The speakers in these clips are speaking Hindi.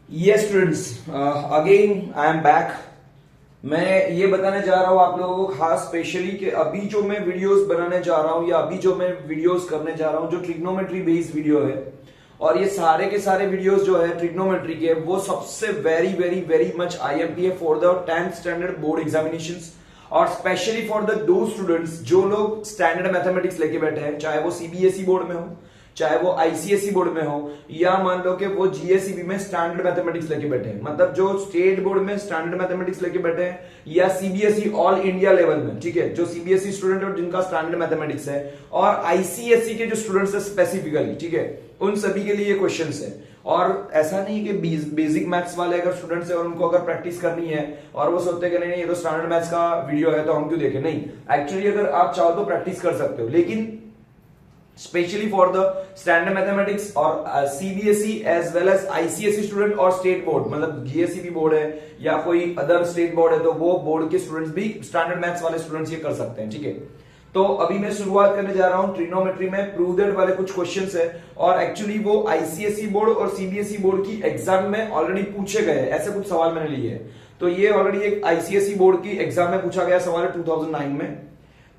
Yes students, again I am back. मैं ये बताने जा रहा हूँ आप लोगों को खास स्पेशली कि अभी जो मैं वीडियोस बनाने जा रहा हूँ या अभी जो मैं वीडियोस करने जा रहा हूँ जो ट्रिग्नोमेट्री बेस्ड वीडियो है, और ये सारे के सारे वीडियोस जो है ट्रिग्नोमेट्री के, वो सबसे very very very much IMP है for the 10th standard board examinations, और स्पेशली फॉर द दो स्टूडेंट्स जो लोग स्टैंडर्ड मैथमेटिक्स लेके बैठे हैं, चाहे वो सीबीएसई बोर्ड में हो, चाहे वो आईसीएसई बोर्ड में हो, या मान लो कि वो जीएसईबी में स्टैंडर्ड मैथमेटिक्स लेके बैठे हैं, मतलब जो स्टेट बोर्ड में स्टैंडर्ड मैथमेटिक्स लेके बैठे हैं, या सीबीएसई ऑल इंडिया लेवल में, ठीक है, जो सीबीएसई स्टूडेंट है जिनका स्टैंडर्ड मैथमेटिक्स है, और आईसीएसई के जो स्टूडेंट्स है स्पेसिफिकली, ठीक है, उन सभी के लिए क्वेश्चन है। और ऐसा नहीं कि बेसिक मैथ्स वाले अगर स्टूडेंट्स है और उनको अगर प्रैक्टिस करनी है और वो सोचते हैं कि नहीं ये तो स्टैंडर्ड मैथ्स का वीडियो है तो हम क्यों देखें, नहीं, एक्चुअली अगर आप चाहो तो प्रैक्टिस कर सकते हो, लेकिन specially for the standard mathematics और CBSE as well as ICSE student और स्टेट बोर्ड, मतलब जीएसईबी बोर्ड है या कोई अदर स्टेट बोर्ड है, तो वो बोर्ड के स्टूडेंट्स भी स्टैंडर्ड मैथ्स वाले स्टूडेंट्स ये कर सकते हैं, ठीक है। तो अभी मैं शुरुआत करने जा रहा हूं ट्रिग्नोमेट्री में प्रूव दैट वाले कुछ क्वेश्चंस है, और एक्चुअली वो आईसीएसई बोर्ड और सीबीएसई बोर्ड की एग्जाम में ऑलरेडी पूछे गए, ऐसे कुछ सवाल मैंने लिए हैं। तो ये ऑलरेडी एक आईसीएसई बोर्ड की एग्जाम में पूछा गया सवाल है 2009 में,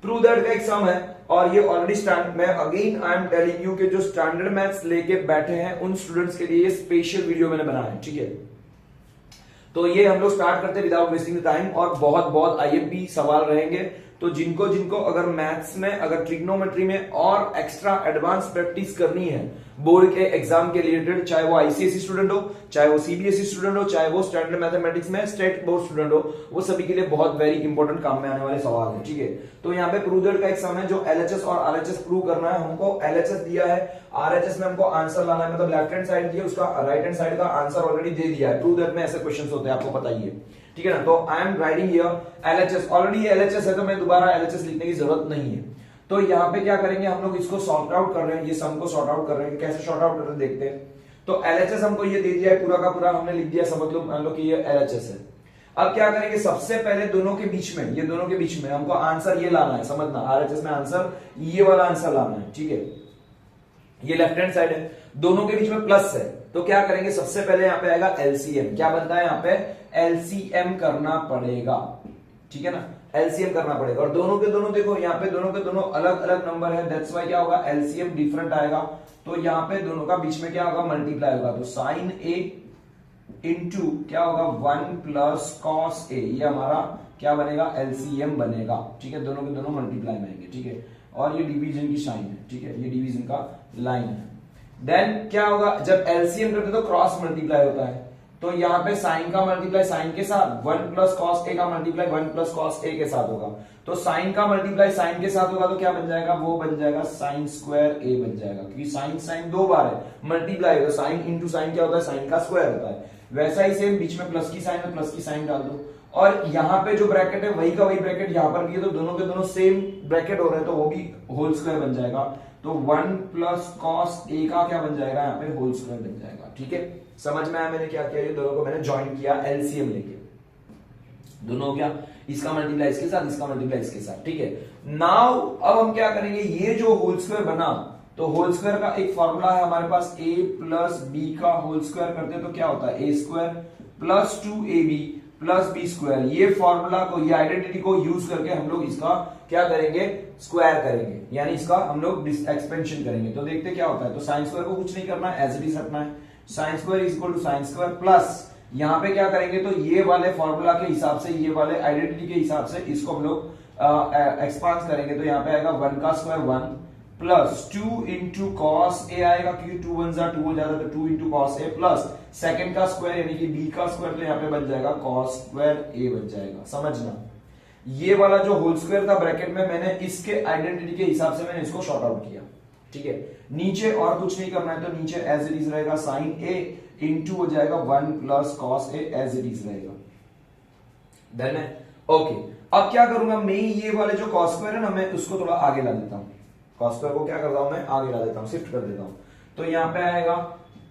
प्रूव दैट का एग्जाम है, और ये ऑलरेडी स्टैंड मैं again I am telling you कि जो स्टैंडर्ड मैथ्स लेके बैठे हैं उन स्टूडेंट्स के लिए स्पेशल वीडियो मैंने बनाया है, ठीक है। तो ये हम लोग स्टार्ट करते हैं विदाउट वेस्टिंग द टाइम, और बहुत बहुत आईएमपी सवाल रहेंगे। तो जिनको जिनको अगर मैथ्स में, अगर ट्रिग्नोमेट्री में और एक्स्ट्रा एडवांस प्रैक्टिस करनी है बोर्ड के एग्जाम के रिलेटेड, चाहे वो आईसीएसई स्टूडेंट हो, चाहे वो सीबीएसई स्टूडेंट हो, चाहे वो स्टैंडर्ड मैथमेटिक्स में स्टेट बोर्ड स्टूडेंट हो, वो सभी के लिए बहुत वेरी इंपॉर्टेंट काम में आने वाले सवाल है, ठीक है। तो यहाँ पे प्रूव दैट का एग्जाम है, जो एलएचएस और आरएचएस प्रूव करना है हमको। एलएचएस दिया है, आरएचएस में हमको आंसर लाना है, मतलब लेफ्ट हैंड साइड दिया, उसका राइट हैंड साइड का आंसर ऑलरेडी दे दिया है। प्रूव दैट में ऐसे क्वेश्चन होते हैं, आपको पता ही है, ठीक है ना। तो I am writing here LHS, already LHS है तो मैं दोबारा एलएचएस लिखने की जरूरत नहीं है। तो यहाँ पे क्या करेंगे हम लोग, इसको सॉर्ट आउट कर रहे हैं, ये सम को सॉर्ट आउट कर रहे हैं, कैसे सॉर्ट आउट कर रहे हैं देखते हैं। तो एलएचएस हमको ये दे दिया है, पूरा का पूरा हमने लिख दिया, समझ लो मान लो कि ये एलएचएस है। अब क्या करेंगे, सबसे पहले दोनों के बीच में, ये दोनों के बीच में हमको आंसर ये लाना है, समझना, आरएचएस में आंसर ये वाला आंसर लाना है, ठीक है। ये लेफ्ट हैंड साइड है, दोनों के बीच में प्लस है, तो क्या करेंगे, सबसे पहले यहाँ पे आएगा एलसीएम। क्या बनता है यहाँ पे, एलसीएम करना पड़ेगा, ठीक है ना, एलसीएम करना पड़ेगा। और दोनों के दोनों देखो, यहाँ पे दोनों के दोनों अलग अलग नंबर है, दैट्स व्हाई क्या होगा, एलसीएम डिफरेंट आएगा। तो यहाँ पे दोनों का बीच में क्या होगा, मल्टीप्लाई होगा, तो साइन ए इंटू क्या होगा, 1 प्लस कॉस ए, ये हमारा क्या बनेगा, एलसीएम बनेगा, ठीक है। दोनों के दोनों मल्टीप्लाई में आएंगे, ठीक है। और ये डिवीजन की साइन है, ठीक है, ये डिवीजन का लाइन है। देन क्या होगा, जब एलसीएम करते तो क्रॉस मल्टीप्लाई होता है, तो यहाँ पे साइन का मल्टीप्लाई साइन के साथ, 1 प्लस कॉस ए का मल्टीप्लाई 1 प्लस कॉस ए के साथ होगा। तो साइन का मल्टीप्लाई साइन के साथ होगा, तो क्या बन जाएगा, वो बन जाएगा साइन स्क्वायर ए बन जाएगा, क्योंकि साइन साइन दो बार है, मल्टीप्लाई होगा, साइन इंटू साइन क्या होता है, साइन का स्क्वायर होता है। वैसा ही सेम बीच में प्लस की साइन है, प्लस की साइन डाल दो, और यहाँ पे जो ब्रैकेट है वही का वही ब्रैकेट यहाँ पर भी है, तो दोनों के दोनों सेम ब्रैकेट हो रहे हैं, तो वो भी होल स्क्वायर बन जाएगा। तो 1 प्लस कॉस ए का क्या बन जाएगा, यहाँ पे होल स्क्वायर बन जाएगा, ठीक है। समझ में आया मैंने क्या किया, ये दोनों को मैंने ज्वाइन किया एलसीएम लेके, दोनों क्या, इसका मल्टीप्लाई इसके साथ, इसका मल्टीप्लाई इसके साथ, ठीक है। नाउ अब हम क्या करेंगे, ये जो होल स्क्वायर बना, तो होल स्क्वायर का एक फॉर्मूला है हमारे पास, a प्लस बी का होल स्क्वायर करते हैं तो क्या होता है, A square plus 2ab plus B square. ये फॉर्मूला को, ये आइडेंटिटी को यूज करके हम लोग इसका क्या करेंगे, स्क्वायर करेंगे, यानी इसका हम लोग एक्सपेंशन करेंगे। तो देखते क्या होता है, तो साइन स्क्वायर को कुछ नहीं करना है, एज इट इज रखना है, sine square is equal to sine square plus, यहाँ पे क्या करेंगे, तो ये वाले फॉर्मूला के हिसाब से, ये वाले आइडेंटिटी के हिसाब से इसको हम लोग एक्सपांड करेंगे, तो यहाँ पे आएगा 1 का स्क्वायर 1 प्लस 2 इंटू कॉस ए आएगा, क्योंकि 2 1 जा 2 हो जाता है, तो 2 इंटू कॉस ए प्लस सेकंड का स्क्वायर यानी कि बी का स्क्वायर, तो यहाँ पे बन जाएगा कॉस स्क्वायर ए बन जाएगा। समझना, ये वाला जो होल स्क्वायर था ब्रैकेट में, मैंने इसके आइडेंटिटी के हिसाब से मैंने इसको शॉर्ट आउट किया, ठीक है। नीचे और कुछ नहीं करना है, तो नीचे एज इट इज रहेगा साइन ए इंटू हो जाएगा 1 plus cos A, as it is रहेगा। डन है, ओके। अब क्या करूंगा मैं, ये वाले जो कॉस स्क्वायर है ना, मैं उसको थोड़ा आगे ला देता हूं, कॉस स्क्वायर को क्या करता हूं मैं, आगे ला देता हूं, शिफ्ट कर देता हूं। तो यहां पे आएगा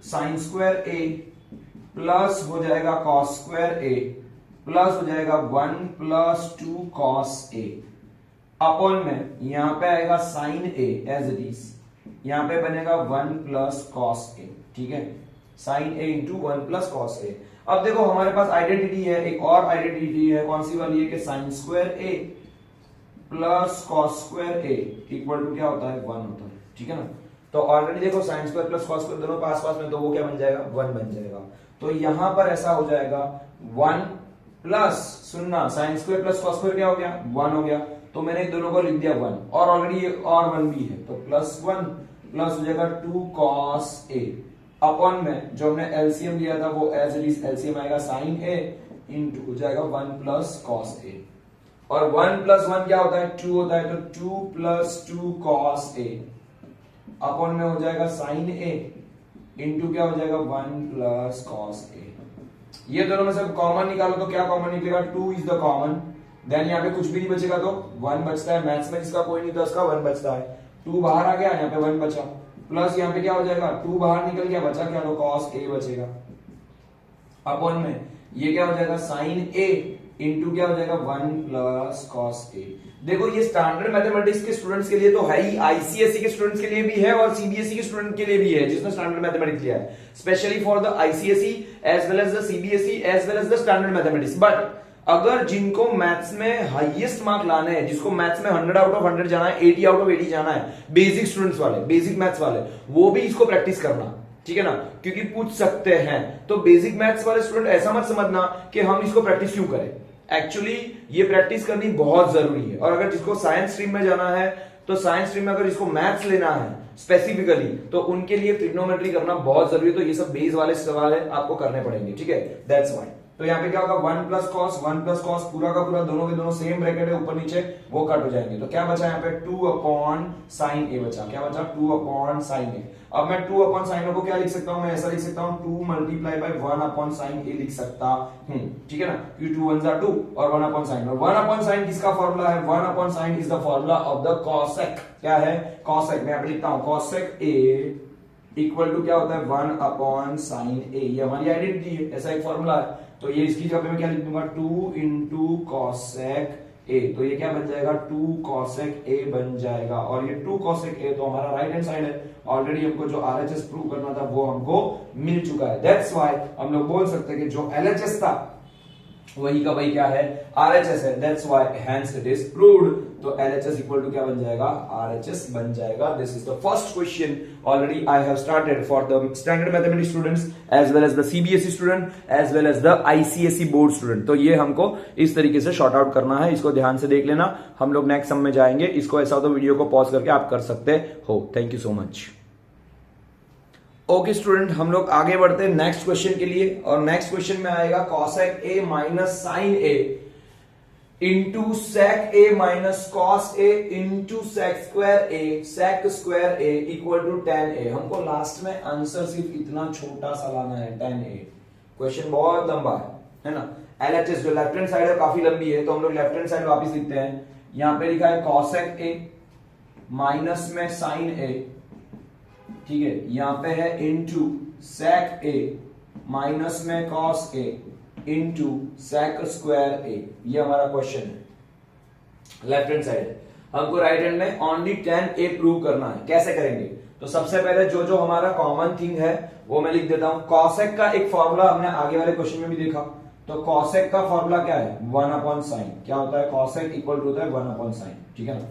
साइन स्क्वायर ए प्लस हो जाएगा कॉस स्क्वायर ए प्लस हो जाएगा 1 प्लस 2 कॉस ए अपॉन में यहां पे आएगा sine A as it is, यहां पे बनेगा 1 प्लस कॉस ए, ठीक है। Sine A into 1 plus cos A. अब देखो हमारे पास आइडेंटिटी है, एक और आइडेंटिटी है, कौन सी वाली है कि sine square A plus cos square A equal to क्या होता है 1 होता है, ठीक है ना। तो ऑलरेडी देखो sign square plus cos square दोनों पास पास में, तो वो क्या बन जाएगा 1 बन जाएगा। तो यहां पर ऐसा हो जाएगा 1 प्लस सुनना sign square plus cos square क्या हो गया 1 हो गया, तो मैंने दोनों को लिख दिया 1 और ऑलरेडी ये और 1 भी है, तो प्लस 1 प्लस हो जाएगा 2 कॉस ए अपॉन में जो हमने एलसीएम लिया था वो एज इट इज एलसीएम आएगा साइन ए इंटू हो जाएगा 1 प्लस कॉस ए, और 1 प्लस 1 क्या होता है 2 होता है, तो 2 प्लस 2 कॉस ए अपॉन में हो जाएगा साइन ए इंटू क्या हो जाएगा 1 प्लस कॉस ए। ये दोनों में से कॉमन निकालो तो क्या कॉमन निकलेगा 2 इज द कॉमन, देन यहाँ पे कुछ भी नहीं बचेगा तो 1 बचता है, मैथ्स में जिसका कोई नहीं था उसका 1 बचता है, 2 बाहर आ गया, यहाँ पे 1 बचा, प्लस यहाँ पे क्या हो जाएगा 2 बाहर निकल गया, बचा क्या तो कॉस ए बचेगा, अपॉन में ये क्या हो जाएगा साइन ए इंटू क्या हो जाएगा 1 प्लस कॉस ए। देखो ये स्टैंडर्ड मैथमेटिक्स के स्टूडेंट्स के लिए तो है ही, आईसीएसई के स्टूडेंट्स के लिए भी है और सीबीएसई के स्टूडेंट के लिए भी है जिसने स्टैंडर्ड मैथमेटिक्स लिया है, specially for the ICSE as well as the CBSE as well as the standard mathematics. But अगर जिनको मैथ्स में हाईएस्ट मार्क लाने हैं, जिसको मैथ्स में 100 आउट ऑफ 100 जाना है, 80 आउट ऑफ 80 जाना है, बेसिक स्टूडेंट्स वाले, बेसिक मैथ्स वाले, वो भी इसको प्रैक्टिस करना, ठीक है ना, क्योंकि पूछ सकते हैं। तो बेसिक मैथ्स वाले स्टूडेंट ऐसा मत समझना कि हम इसको प्रैक्टिस क्यों करें, एक्चुअली ये प्रैक्टिस करनी बहुत जरूरी है। और अगर जिसको साइंस स्ट्रीम में जाना है तो साइंस स्ट्रीम में अगर इसको मैथ्स लेना है स्पेसिफिकली तो उनके लिए ट्रिग्नोमेट्री करना बहुत जरूरी है, तो ये सब बेस वाले सवाल है आपको करने पड़ेंगे, ठीक है, दैट्स व्हाई। तो यहाँ पे क्या होगा 1 प्लस कॉस पूरा का पूरा दोनों के दोनों सेम ब्रैकेट है ऊपर नीचे, वो कट हो जाएंगे, तो क्या बचा यहाँ पे 2 अपॉन साइन ए बचा, क्या बचा 2 अपॉन साइन ए। अब मैं 2 अपॉन साइन ए को क्या लिख सकता हूं, मैं ऐसा लिख सकता हूं 2 मल्टीप्लाई बाय 1 अपॉन साइन ए लिख सकता हूं, ठीक है ना, क्योंकि 2 1 2 और 1 अपॉन साइन, और 1 अपॉन साइन किसका फॉर्मूला है 1 upon sign is the formula of the cosec, क्या है कॉसेक, मैं यहाँ पे लिखता हूं कॉसेक ए इक्वल टू क्या होता है 1 अपॉन साइन ए, ये हमारी आइडेंटिटी है, ऐसा एक फॉर्मूला है। तो ये इसकी जगह पे मैं क्या लिख दूंगा 2 इंटू कॉसेक ए, तो ये क्या बन जाएगा 2 कॉसेक ए बन जाएगा, और ये 2 कॉसेक ए तो हमारा राइट हैंड साइड है, ऑलरेडी हमको जो आरएचएस प्रूव करना था वो हमको मिल चुका है, दैट्स व्हाई हम लोग बोल सकते हैं कि जो एलएचएस था वही का वही क्या है आरएचएस है, that's why hence it is proved. तो एलएचएस इक्वल टू क्या बन जाएगा आरएचएस बन जाएगा। This is the first question already I have started for the standard mathematics students as well as the CBSE student as well as the ICSE board student. तो ये हमको इस तरीके से शॉर्ट आउट करना है, इसको ध्यान से देख लेना, हम लोग नेक्स्ट सम में जाएंगे, इसको ऐसा हो तो वीडियो को पॉज करके आप कर सकते हो। Thank you so much. Okay student, हम लोग आगे बढ़ते हैं नेक्स्ट क्वेश्चन के लिए, और नेक्स्ट क्वेश्चन में आएगा cosec A minus sine A into sec A minus cos A into sec square A equal to tan A. हमको लास्ट में आंसर सिर्फ इतना छोटा सा लाना है tan ए। क्वेश्चन बहुत लंबा है ना। एलएचएस जो लेफ्ट हैंड साइड है काफी लंबी है, तो हम लोग लेफ्ट हैंड साइड वापिस लिखते हैं। यहां पे लिखा है कॉसेक ए माइनस में साइन ए, ठीक है, यहां पे है इनटू सेक ए माइनस में cos A into sec square A. ये हमारा क्वेश्चन है, लेफ्ट हैंड साइड। हमको राइट हैंड में ओनली tan ए प्रूव करना है। कैसे करेंगे? तो सबसे पहले जो जो हमारा कॉमन थिंग है वो मैं लिख देता हूं। कॉसेक का एक फॉर्मूला हमने आगे वाले क्वेश्चन में भी देखा, तो कॉसेक का फॉर्मूला क्या है 1 अपॉन साइन। क्या होता है कॉसेक इक्वल टू होता है 1 अपॉन साइन, ठीक है ना।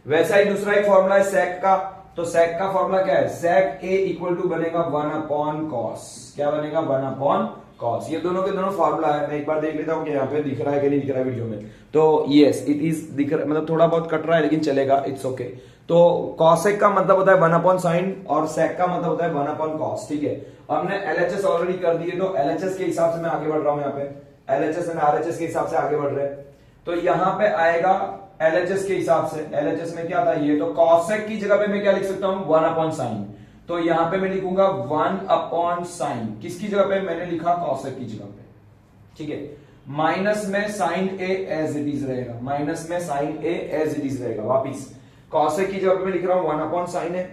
वैसा ही दूसरा एक फॉर्मूला है सेक का, तो सेक का फॉर्मूला क्या है सेक ए इक्वल टू बनेगा 1 अपॉन कॉस। क्या बनेगा 1 अपॉन कॉस। ये दोनों के दोनों फॉर्मूला है। मैं एक बार देख लेता हूं कि यहाँ पे दिख रहा है कि नहीं दिख रहा है वीडियो में। तो यस इट इज दिख रहा, मतलब थोड़ा बहुत कट रहा है लेकिन चलेगा, इट्स ओके। तो कॉसेक का मतलब होता है 1 अपॉन साइन और सेक का मतलब होता है 1 अपॉन कॉस, ठीक है। हमने एलएचएस ऑलरेडी कर दिए, तो एलएचएस के हिसाब से मैं आगे बढ़ रहा हूं। यहाँ पे एलएचएस एंड आरएचएस के हिसाब से आगे बढ़ रहे हैं, तो यहाँ पे आएगा एलएचएस के हिसाब से। एलएचएस में क्या था ये, तो कॉसेक की जगह पे मैं क्या लिख सकता हूं 1 अपॉन साइन। तो यहां पे मैं लिखूंगा 1 अपॉन साइन, किसकी जगह पे मैंने लिखा कॉसेक की जगह पे, ठीक है। माइनस में sine A as it is रहेगा, माइनस में sine A as it is रहेगा। वापिस कॉसेक की जगह पे मैं लिख रहा हूं 1 अपॉन साइन है,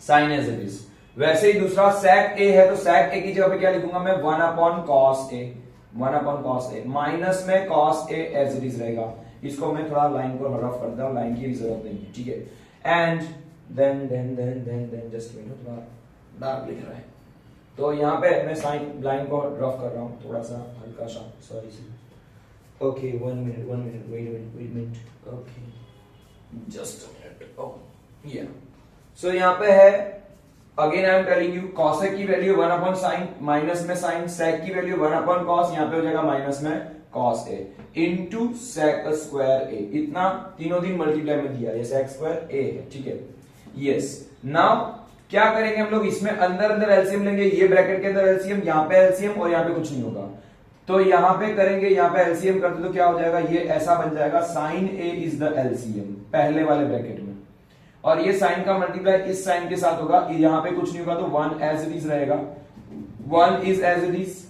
साइन एज इट इज। वैसे ही दूसरा सेक ए है, तो सेक ए की जगह पे क्या लिखूंगा मैं 1 upon cos A, 1 upon cos A. Minus में cos A as it is रहेगा। इसको मैं थोड़ा लाइन को रफ कर दूं, लाइन की जरूरत नहीं है, ठीक है। एंड देन जस्ट थोड़ा डार्क लिख रहा है, तो यहाँ पे मैं साइन लाइन को रफ कर रहा हूँ थोड़ा सा हल्का सा, sorry. Okay 1 minute wait minute, okay just a minute. Oh yeah so यहाँ पे है, again I am telling you, cosec की वैल्यू 1 अपॉन साइन, माइनस में साइन, सेक की वैल्यू 1 अपॉन कॉस, यहाँ पे हो जाएगा माइनस में cos A into sec square ए। इतना तीनों दिन मल्टीप्लाई में दिया, ये सेक स्क्वायर ए है, ठीक है। यस, नाउ क्या करेंगे हम लोग, इसमें अंदर एलसीएम लेंगे, ये ब्रैकेट के अंदर एलसीएम, यहाँ पे एलसीएम और यहाँ पे कुछ नहीं होगा, तो यहाँ पे करेंगे, यहाँ पे एलसीएम करते तो क्या हो जाएगा, ये ऐसा बन जाएगा, sine A is the LCM पहले वाले ब्रैकेट में, और ये साइन का मल्टीप्लाई इस साइन के साथ होगा, यहाँ पे कुछ नहीं होगा तो 1 एज इट इज रहेगा, 1 is as it is.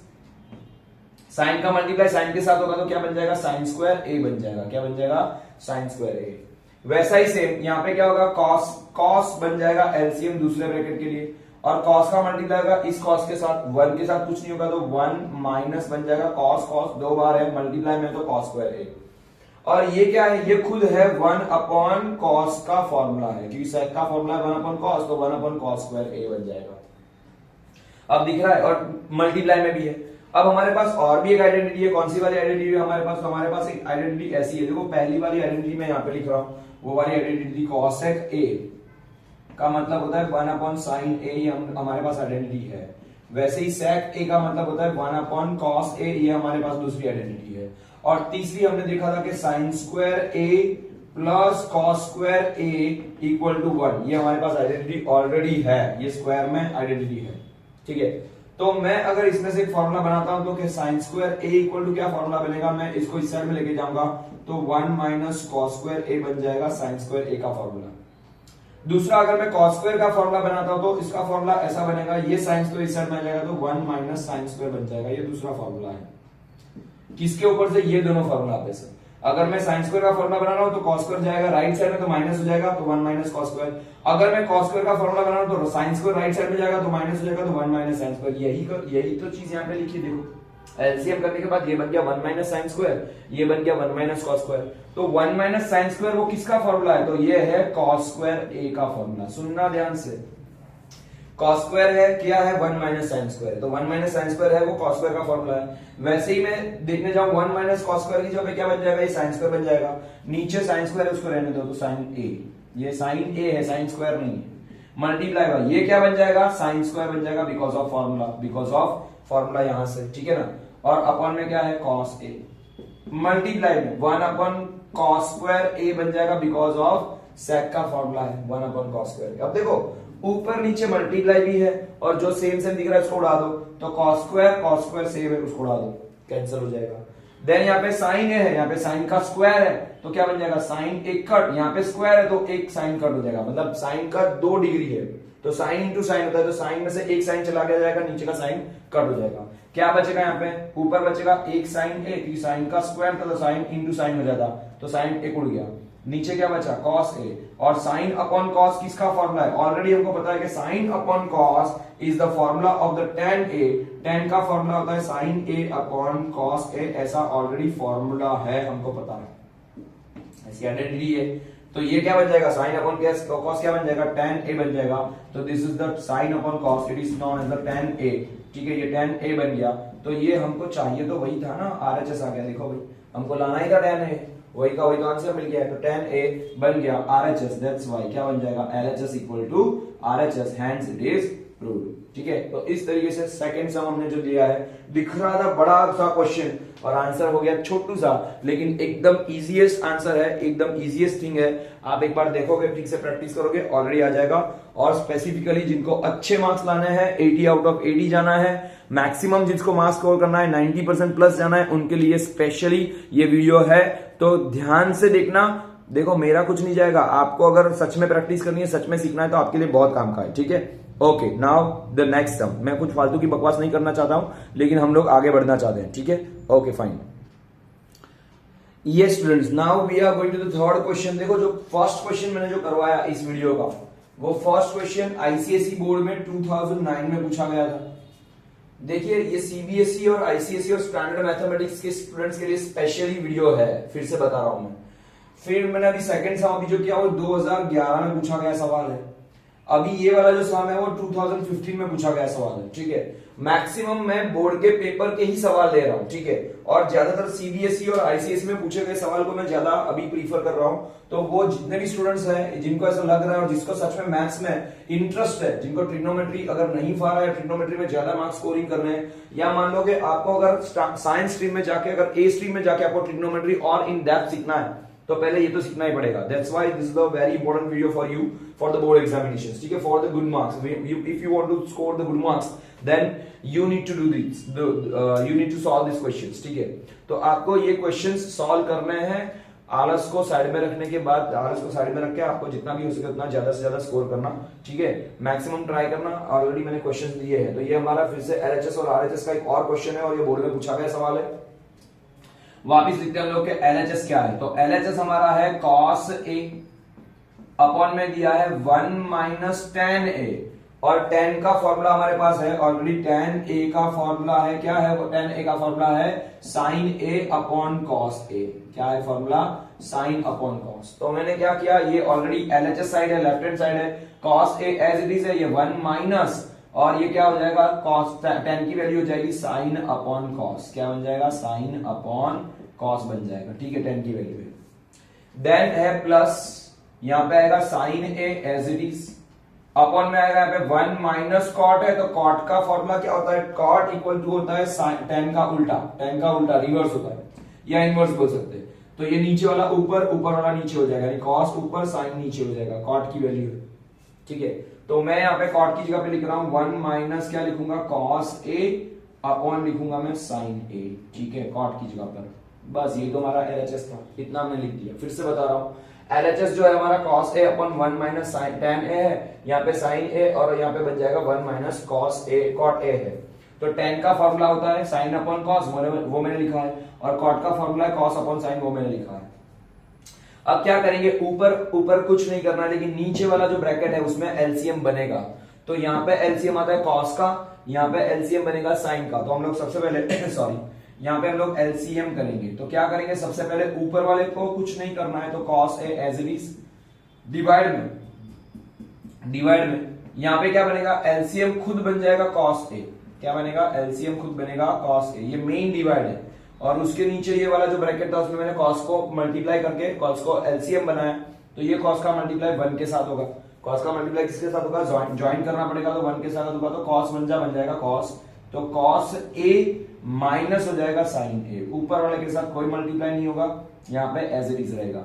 Sine का मल्टीप्लाई साइन के साथ होगा तो क्या बन जाएगा, साइन स्क्वायर ए बन जाएगा, क्या बन जाएगा, साइन स्क्वायर ए। वैसा ही सेम यहाँ पे क्या होगा, कॉस, कॉस बन जाएगा एलसीएम दूसरे ब्रैकेट के लिए, और कॉस का मल्टीप्लाई होगा इस कॉस के साथ, 1 के साथ कुछ नहीं होगा तो 1 माइनस बन जाएगा कॉस, कॉस 2 बार है मल्टीप्लाई में तो कॉस स्क्वायर ए। और ये क्या है, ये खुद है 1 अपॉन कॉस का फॉर्मूला है, क्योंकि सेक का फॉर्मूला है 1 अपॉन कॉस, तो 1 अपॉन कॉस स्क्वायर ए बन जाएगा। अब दिख रहा है, और मल्टीप्लाई में भी है। अब हमारे पास और भी एक आइडेंटिटी है, कौन सी वाली आइडेंटिटी है हमारे पास, तो हमारे पास एक आइडेंटिटी ऐसी है, देखो पहली वाली आइडेंटिटी मैं यहाँ पे लिख रहा हूँ, वो वाली आइडेंटिटी कॉसेक ए का मतलब होता है 1 अपॉन साइन ए, ये हमारे पास आइडेंटिटी है। वैसे ही सेक ए का मतलब होता है 1 अपॉन कॉस ए, ये हमारे पास दूसरी आइडेंटिटी है। और तीसरी हमने देखा था कि sine square A plus cos square A equal to 1, ये हमारे पास आइडेंटिटी ऑलरेडी है, ये स्क्वायर में आइडेंटिटी है, ठीक है। तो मैं अगर इसमें से एक फॉर्मूला बनाता हूं तो कि sine square A equal to क्या फॉर्मूला बनेगा, मैं इसको इस साइड में लेके जाऊंगा तो 1 माइनस कॉस स्क्वायर ए बन जाएगा साइन स्क्वायर ए का फॉर्मूला। दूसरा, अगर मैं कॉस स्क्वायर का फॉर्मूला बनाता हूं तो इसका फॉर्मूला ऐसा बनेगा, ये साइन स्क्वायर इस साइड में आ जाएगा तो 1 माइनस साइन स्क्वायर बन जाएगा, ये दूसरा फॉर्मूला है। किसके ऊपर से, ये दोनों फॉर्मूला पे से। अगर मैं साइन स्क्वायर का फॉर्मूला बना रहा हूं तो कॉस स्क्वायर जाएगा राइट साइड में तो माइनस हो जाएगा तो 1 माइनस कॉस स्क्वायर। अगर मैं कॉस स्क्वायर का फॉर्मूला बना रहा हूं तो साइन स्क्वायर राइट साइड में जाएगा तो माइनस हो जाएगा तो 1 माइनस साइन स्क्वायर। यही तो चीज यहाँ पे लिखी, देखो एलसीएम करने के बाद ये बन गया 1 माइनस साइन स्क्वायर, ये बन गया 1 माइनस कॉस स्क्वायर। तो 1 माइनस साइन स्क्वायर वो किसका फॉर्मूला है, तो ये है कॉस स्क्वायर ए का फॉर्मूला। सुनना ध्यान से, कॉस स्क्वायर है क्या है, 1 माइनस साइन स्क्वायर, तो 1 माइनस साइन स्क्वायर है वो कॉस स्क्वायर का फॉर्मूला है। वैसे ही मैं देखने जाऊं 1 माइनस कॉस स्क्वायर की जगह क्या बन जाएगा, ये साइन स्क्वायर बन जाएगा। नीचे साइन स्क्वायर है उसको रहने दो तो साइन ए, ये साइन ए है साइन स्क्वायर नहीं है। मल्टीप्लाई बाय ये क्या बन जाएगा, साइन स्क्वायर बन जाएगा because of formula, because of formula यहां से, ठीक है ना। और अपॉन में क्या है कॉस ए, मल्टीप्लाई में 1 अपॉन कॉस स्क्वायर ए बन जाएगा बिकॉज ऑफ सेक का फॉर्मूला है 1 अपॉन कॉस स्क्वायर। अब देखो ऊपर नीचे मल्टीप्लाई भी है और जो सेम दिख रहा है उसको उड़ा दो, तो कॉस स्क्वायर सेम है उसको उड़ा दो, कैंसिल हो जाएगा। देन यहाँ पे साइन है, यहाँ पे साइन का स्क्वायर है तो क्या बन जाएगा, साइन एक कट, यहाँ पे स्क्वायर है तो एक साइन कट हो जाएगा, मतलब साइन का 2 डिग्री है तो साइन इंटू साइन होता है, तो साइन में से एक साइन चला गया जाएगा, नीचे का साइन कट हो जाएगा। क्या बचेगा यहाँ पे, ऊपर बचेगा एक साइन ए, क्योंकि साइन का स्क्वायर था तो साइन इंटू साइन हो जाता, तो साइन एक उड़ गया। नीचे क्या बचा, कॉस ए, और साइन अपॉन कॉस किसका फॉर्मूला है, ऑलरेडी हमको पता है कि sign upon cos is the formula of the tan A, tan का फॉर्मूला होता है साइन ए अपॉन कॉस ए, ऐसा ऑलरेडी फॉर्मूला है, हमको पता है, ऐसी आइडेंटिटी है। तो ये क्या बन जाएगा, साइन अपॉन कॉस क्या बन जाएगा, tan ए बन जाएगा, तो this is the sine upon cos, it is known as the tan A, ठीक है, ये tan ए बन गया। तो ये हमको चाहिए तो वही था ना, आरएचएस आ गया, देखो भाई हमको लाना ही था tan ए, वही का वही तो आंसर मिल गया है, तो tan ए बन गया आरएचएस, दैट्स व्हाई क्या बन जाएगा, LHS equal to RHS, hence it is proved, ठीक है। तो इस तरीके से सेकंड सम हमने जो दिया है, दिख रहा था बड़ा सा क्वेश्चन और आंसर हो गया छोटू सा, लेकिन एकदम इजीएस्ट आंसर है, एकदम इजीएस्ट थिंग है। आप एक बार देखोगे, ठीक से प्रैक्टिस करोगे, ऑलरेडी आ जाएगा। और स्पेसिफिकली जिनको अच्छे मार्क्स लाने हैं, 80 आउट ऑफ 80 जाना है, मैक्सिमम जिसको मार्क्स स्कोर करना है 90% प्लस जाना है, उनके लिए स्पेशली ये वीडियो है, तो ध्यान से देखना। देखो मेरा कुछ नहीं जाएगा, आपको अगर सच में प्रैक्टिस करनी है, सच में सीखना है, तो आपके लिए बहुत काम का है, ठीक है। Okay, now the next sum. मैं कुछ फालतू की बकवास नहीं करना चाहता हूं, लेकिन हम लोग आगे बढ़ना चाहते हैं, ठीक है। Okay fine. ये students, now we are going to the third question. देखो जो फर्स्ट क्वेश्चन मैंने जो करवाया इस वीडियो का, वो फर्स्ट क्वेश्चन आईसीएसई बोर्ड में 2009 में पूछा गया था। देखिए ये सीबीएसई और आईसीएसई और स्टैंडर्ड मैथमेटिक्स के स्टूडेंट्स के लिए स्पेशली वीडियो है, फिर से बता रहा हूं मैं। फिर मैंने अभी सेकंड सम अभी जो किया वो 2011 में पूछा गया सवाल है। अभी ये वाला जो सवाल है वो 2015 में पूछा गया सवाल है, ठीक है। मैक्सिमम मैं बोर्ड के पेपर के ही सवाल ले रहा हूं, ठीक है, और ज्यादातर सीबीएसई और आईसीएसई में पूछे गए सवाल को मैं ज्यादा अभी प्रीफर कर रहा हूं। तो वो जितने भी स्टूडेंट्स हैं जिनको ऐसा लग रहा है और जिसको सच में मैथ्स में इंटरेस्ट है, जिनको ट्रिग्नोमेट्री अगर नहीं पा रहा है, ट्रिग्नोमेट्री में ज्यादा मार्क्स स्कोरिंग करने हैं, या मान लो कि आपको अगर साइंस स्ट्रीम में जाके, अगर ए स्ट्रीम में जाके आपको ट्रिग्नोमेट्री और इन डेप्थ सीखना है, तो पहले ये तो सीखना ही पड़ेगा। That's why this is the very important video for you for the board examinations, ठीक है, for the good marks. If you want to score the good marks then you need to do this, you need to solve this questions, ठीक है। तो आपको ये क्वेश्चंस सॉल्व करने हैं। आलस को साइड में रखने के बाद, आलस को साइड में रख के आपको जितना भी हो सके उतना ज्यादा से ज्यादा स्कोर करना, ठीक है, मैक्सिमम ट्राई करना। ऑलरेडी मैंने क्वेश्चन दिए हैं, तो ये हमारा फिर से एलएचएस और आरएचएस का एक और क्वेश्चन है और ये बोर्ड में पूछा गया सवाल है। वापिस लिखते हैं हम लोग के एलएचएस क्या है। तो एलएचएस हमारा है cos a अपॉन में दिया है 1 माइनस tan a, और tan का फॉर्मूला हमारे पास है ऑलरेडी। tan a का फॉर्मूला है, क्या है वो? tan a का फॉर्मूला है sin a upon cos a। क्या है फॉर्मूला? sin upon cos। तो मैंने क्या किया, ये ऑलरेडी एलएचएस साइड है, लेफ्ट हैंड साइड है, cos a as it is है, ये 1 माइनस, और ये क्या हो जाएगा, cos tan की वैल्यू हो जाएगी sin अपॉन cos। क्या बन जाएगा? sin अपॉन cos बन जाएगा, ठीक है, tan की वैल्यू है। देन है प्लस, यहां पे आएगा sin a as it is, upon में आएगा यहाँ पे 1 माइनस cot है, तो cot का फॉर्मूला क्या होता है? cot इक्वल टू होता है tan का उल्टा, tan का उल्टा रिवर्स होता है, या इनवर्स बोल सकते हैं। तो ये नीचे वाला ऊपर, ऊपर वाला नीचे हो जाएगा, यानी cos ऊपर sin नीचे हो जाएगा, cot की वैल्यू, ठीक है। तो मैं यहाँ पे cot की जगह पे लिख रहा हूं 1 माइनस क्या लिखूंगा, cos a अपॉन लिखूंगा मैं sin a, ठीक है, cot की जगह पर। बस ये तो हमारा एलएचएस था, इतना हमने लिख दिया। फिर से बता रहा हूं, एलएचएस जो है हमारा cos a upon 1 minus tan a है, यहाँ पे sin a, और यहाँ पे बन जाएगा 1 minus cos a, cot a है। तो tan का फॉर्मूला होता है sin अपॉन cos, वो मैंने लिखा है, और cot का फॉर्मूला है cos अपॉन sin, वो मैंने लिखा है। अब क्या करेंगे, ऊपर ऊपर कुछ नहीं करना, लेकिन नीचे वाला जो ब्रैकेट है उसमें एलसीएम बनेगा। तो यहाँ पे एलसीएम आता है cos का, यहाँ पे एलसीएम बनेगा sin का। तो हम लोग सबसे पहले सॉरी यहाँ पे हम लोग एलसीएम करेंगे। तो क्या करेंगे, सबसे पहले ऊपर वाले को कुछ नहीं करना है, तो cos a as it is, divide में यहाँ पे क्या बनेगा, एलसीएम खुद बन जाएगा cos a। क्या बनेगा? एलसीएम खुद बनेगा cos a, ये मेन डिवाइड है, और उसके नीचे ये वाला जो ब्रैकेट था उसमें मैंने cos को मल्टीप्लाई करके cos को एलसीएम बनाया। तो ये cos का मल्टीप्लाई 1 के साथ होगा, cos का मल्टीप्लाई किसके साथ होगा, ज्वाइन करना पड़ेगा, तो 1 के साथ होगा, तो cos बन जाएगा cos। तो cos a माइनस हो जाएगा sin a, ऊपर वाले के साथ कोई मल्टीप्लाई नहीं होगा, यहाँ पे एज इट इज रहेगा।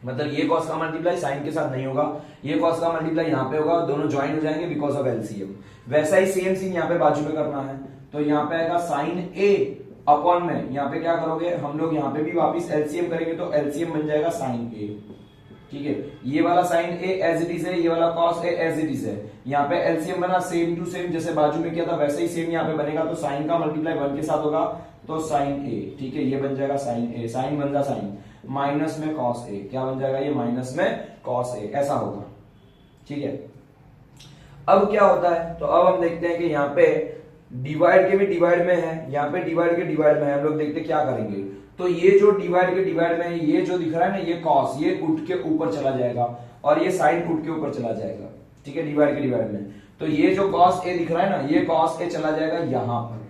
मतलब ये cos का मल्टीप्लाई sin के साथ नहीं होगा, ये cos का मल्टीप्लाई यहाँ पे होगा, दोनों ज्वाइन हो जाएंगे बिकॉज ऑफ एलसीएम। वैसा ही सेम सीन यहाँ पे बाजू में करना है। तो यहाँ पे आएगा sin a अपॉन में, यहाँ पे क्या करोगे हम लोग, यहाँ पे भी वापिस एलसीएम करेंगे, तो एलसीएम बन जाएगा sin a, ठीक है। ये वाला sin a as it is है, ये वाला cos a as it is है। यहाँ पे एलसीएम बना सेम टू सेम, जैसे बाजू में किया था वैसे ही सेम यहाँ पे बनेगा। तो sin का मल्टीप्लाई 1 के साथ होगा, तो sin a, ठीक है, ये बन जाएगा sin a, sin बन जाएगा sin, माइनस में cos a, क्या बन जाएगा ये, माइनस में cos a, ऐसा होगा, ठीक है। अब क्या होता है, तो अब हम देखते हैं कि यहाँ पे डिवाइड के भी डिवाइड में है, यहाँ पे डिवाइड के डिवाइड में है, हम लोग देखते क्या करेंगे। तो ये जो डिवाइड के डिवाइड में है, ये जो दिख रहा है ना, ये cos, ये उठ के ऊपर चला जाएगा, और ये sin उठ के ऊपर चला जाएगा, ठीक है, डिवाइड के डिवाइड में। तो ये जो cos a दिख रहा है ना, ये cos a चला जाएगा यहां पर,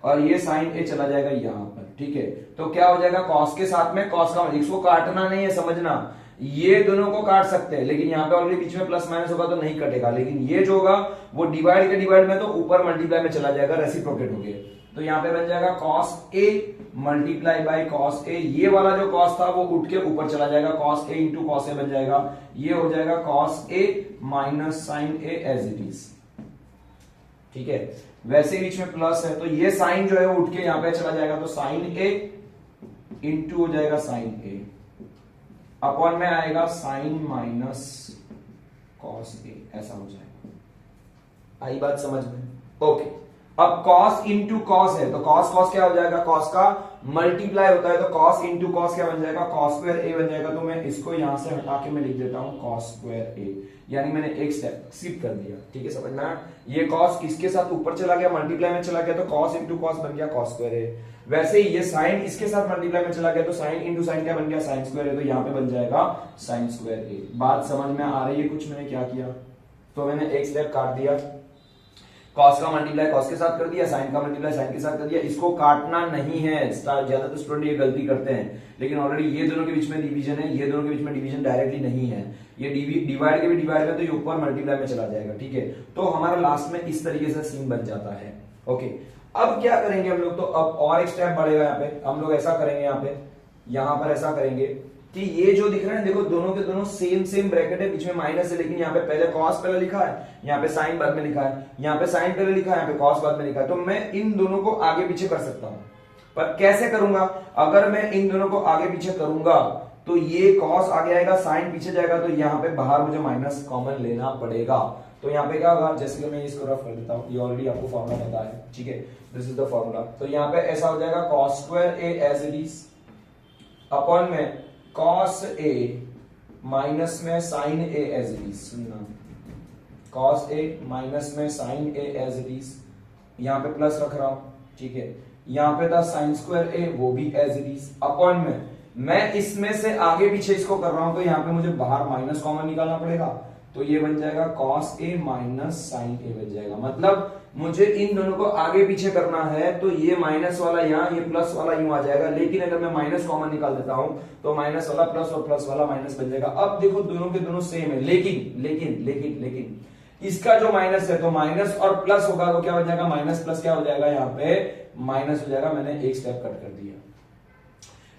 और ये sin a चला जाएगा यहां पर, ठीक है। तो क्या हो जाएगा, cos के साथ में cos का, इसको काटना नहीं है, समझना, ये दोनों को काट सकते हैं, लेकिन यहाँ पे ऑलरेडी बीच में प्लस माइनस होगा तो नहीं कटेगा, लेकिन ये जो होगा वो डिवाइड के डिवाइड में, तो ऊपर मल्टीप्लाई में चला जाएगा, रेसिप्रोकेट हो गया। तो यहाँ पे बन जाएगा cos a multiply by cos a, ये वाला जो cos था वो उठ के ऊपर चला जाएगा, cos a into cos a बन जाएगा, ये हो जाएगा cos a minus sin a as it is, ठीक है। वैसे ही बीच में प्लस है, तो ये साइन जो है वो उठ के यहाँ पे चला जाएगा, तो sin a इंटू हो जाएगा sin a, अपॉन में आएगा sin माइनस cos a, ऐसा हो जाएगा। आई बात समझ में? ओके। अब cos इंटू cos है, तो cos क्या हो जाएगा, cos का मल्टीप्लाई होता है, तो cos इंटू cos क्या बन जाएगा, cos स्क्वायर a बन जाएगा। तो मैं इसको यहां से हटा के मैं लिख देता हूं cos स्क्वायर a, यानी मैंने एक स्टेप स्किप कर दिया, ठीक है, समझना। ये cos किसके साथ ऊपर चला गया, मल्टीप्लाई में चला गया, तो cos इंटू cos बन गया cos स्क्वायर a। वैसे ही ये sin इसके साथ मल्टीप्लाई में चला गया, तो sin इंटू sin क्या बन गया, sin स्क्वायर a, तो यहाँ पे बन जाएगा sin स्क्वायर a। बात समझ में आ रही है कुछ मैंने क्या किया? तो मैंने एक स्टेप काट दिया, कॉस का मल्टीप्लाई कॉस के साथ कर दिया, साइन का मल्टीप्लाई साइन के साथ कर दिया। इसको काटना नहीं है, ज्यादातर स्टूडेंट ये गलती करते हैं, लेकिन ऑलरेडी ये दोनों के बीच में डिवीजन है, ये दोनों के बीच में डिवीजन डायरेक्टली नहीं है, ये डिवाइड के भी डिवाइड है तो ये ऊपर मल्टीप्लाई में चला जाएगा, ठीक है। तो हमारा लास्ट में इस तरीके से सीन बन जाता है। ओके, अब क्या करेंगे हम लोग, तो अब और एक स्टेप बढ़ेगा, यहाँ पे हम लोग ऐसा करेंगे, यहाँ पर ऐसा करेंगे कि ये जो दिख रहा है देखो, दोनों के दोनों सेम ब्रैकेट है, बीच में माइनस है, लेकिन यहाँ पे पहले कॉस पहले लिखा है, यहाँ पे साइन बाद में लिखा है, यहाँ पे साइन पहले लिखा है, यहाँ पे कॉस बाद में लिखा है। तो मैं इन दोनों को आगे पीछे कर सकता हूं, पर कैसे करूंगा? अगर मैं इन दोनों को आगे पीछे करूंगा तो ये कॉस आगे आएगा, साइन पीछे जाएगा, तो यहाँ पे बाहर मुझे माइनस कॉमन लेना पड़ेगा। तो यहाँ पे क्या होगा, जैसे कि मैं इसको रफ कर देता हूँ, ये ऑलरेडी आपको फॉर्मूला पता है, ठीक है, दिस इज द फॉर्मूला। तो यहाँ पे ऐसा हो जाएगा cos square A as it is upon में कॉस ए माइनस में sine A as it is, सुनना, कॉस ए माइनस में sine A as it is, यहाँ पे प्लस रख रहा हूं, ठीक है, यहाँ पे था साइन स्क्वायर ए, वो भी एज इट इज, अपॉन में मैं इसमें से आगे पीछे इसको कर रहा हूं, तो यहाँ पे मुझे बाहर माइनस कॉमन निकालना पड़ेगा, तो ये बन जाएगा कॉस ए माइनस साइन ए बन जाएगा। मतलब मुझे इन दोनों को आगे पीछे करना है, तो ये माइनस वाला यहाँ, ये प्लस वाला यूं आ जाएगा, लेकिन अगर मैं माइनस कॉमन निकाल देता हूं तो माइनस वाला प्लस और प्लस वाला माइनस बन जाएगा। अब देखो दोनों के दोनों सेम है, लेकिन इसका जो माइनस है तो माइनस और प्लस होगा तो क्या हो जाएगा, माइनस प्लस क्या हो जाएगा, यहाँ पे माइनस हो जाएगा। मैंने एक स्टेप कट कर दिया,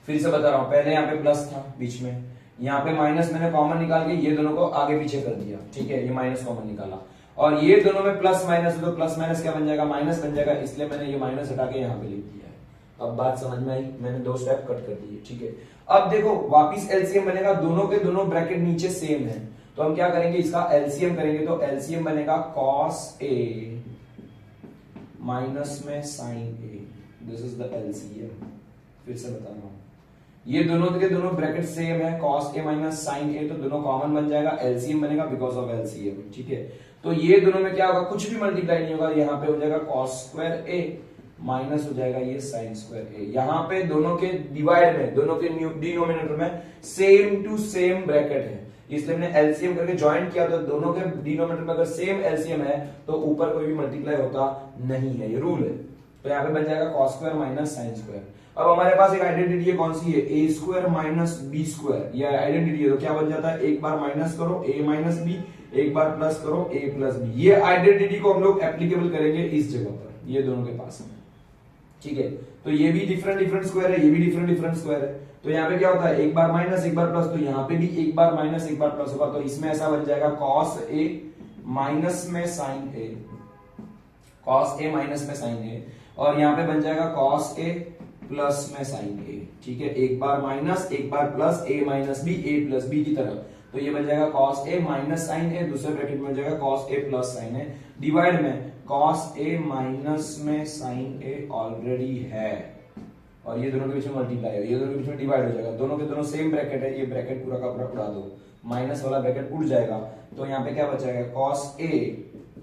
फिर से बता रहा हूं, पहले यहाँ पे प्लस था बीच में, यहाँ पे माइनस मैंने कॉमन निकाल के ये दोनों को आगे पीछे कर दिया, ठीक है, ये माइनस कॉमन निकाला, और ये दोनों में प्लस माइनस है तो प्लस माइनस क्या बन जाएगा, माइनस बन जाएगा, इसलिए मैंने ये माइनस हटा के यहाँ पे लिख दिया है। अब बात समझ में आई, मैंने दो स्टेप कट कर दिए, ठीक है। अब देखो वापिस एलसीएम बनेगा, दोनों के दोनों ब्रैकेट नीचे सेम है, तो हम क्या करेंगे, इसका एलसीएम करेंगे, तो एलसीएम बनेगा कॉस ए माइनस में sine A, this is the LCM. फिर से बता रहा हूं, ये दोनों के दोनों ब्रैकेट सेम है, cos a minus sine a, तो दोनों कॉमन बन जाएगा, एलसीएम बनेगा बिकॉज ऑफ एलसीएम, ठीक है। तो ये दोनों में क्या होगा, कुछ भी मल्टीप्लाई नहीं होगा, यहाँ पे हो जाएगा cos स्क्वायर a माइनस हो जाएगा ये साइन स्क्वायर a। यहाँ पे दोनों के डिवाइड में, दोनों के डिनोमिनेटर में सेम टू सेम ब्रैकेट है, इसलिए हमने एलसीएम करके ज्वाइन किया, तो दोनों के डिनोमिनेटर में अगर सेम एलसीएम है तो ऊपर कोई भी मल्टीप्लाई होता नहीं है, ये रूल है। तो यहाँ पे बन जाएगा cos square minus sine square. अब हमारे पास एक आइडेंटिटी है, कौन सी है, A square minus B square, ये आइडेंटिटी है, तो क्या बन जाता है, एक बार माइनस करो ए माइनस बी, एक बार प्लस करो ए प्लस बी। ये आइडेंटिटी को हम लोग एप्लीकेबल करेंगे इस जगह पर, ये दोनों के पास, ठीक है। तो ये भी डिफरेंट स्क्वायर है, ये भी डिफरेंट स्क्वायर है, तो यहाँ पे क्या होता है, एक बार माइनस एक बार प्लस, तो यहाँ पे भी एक बार माइनस एक बार प्लस होगा, तो इसमें ऐसा बन जाएगा कॉस ए माइनस में sine A, cos A minus में साइन ए, और यहाँ पे बन जाएगा कॉस ए प्लस में साइन ए, ठीक है, एक बार माइनस एक बार plus, A minus B A plus B की तरह, तो ये बन जाएगा कॉस ए माइनस साइन ए, दूसरे ब्रैकेट में बन जाएगा cos A plus sine A, divide में कॉस ए माइनस में साइन ए ऑलरेडी है, और ये दोनों के बीच में मल्टीप्लाई है, ये दोनों के बीच में डिवाइड हो जाएगा, दोनों के दोनों सेम ब्रैकेट है, ये ब्रैकेट पूरा का पूरा उड़ा दो, माइनस वाला ब्रैकेट उड़ जाएगा, तो यहाँ पे क्या बचेगा, कॉस ए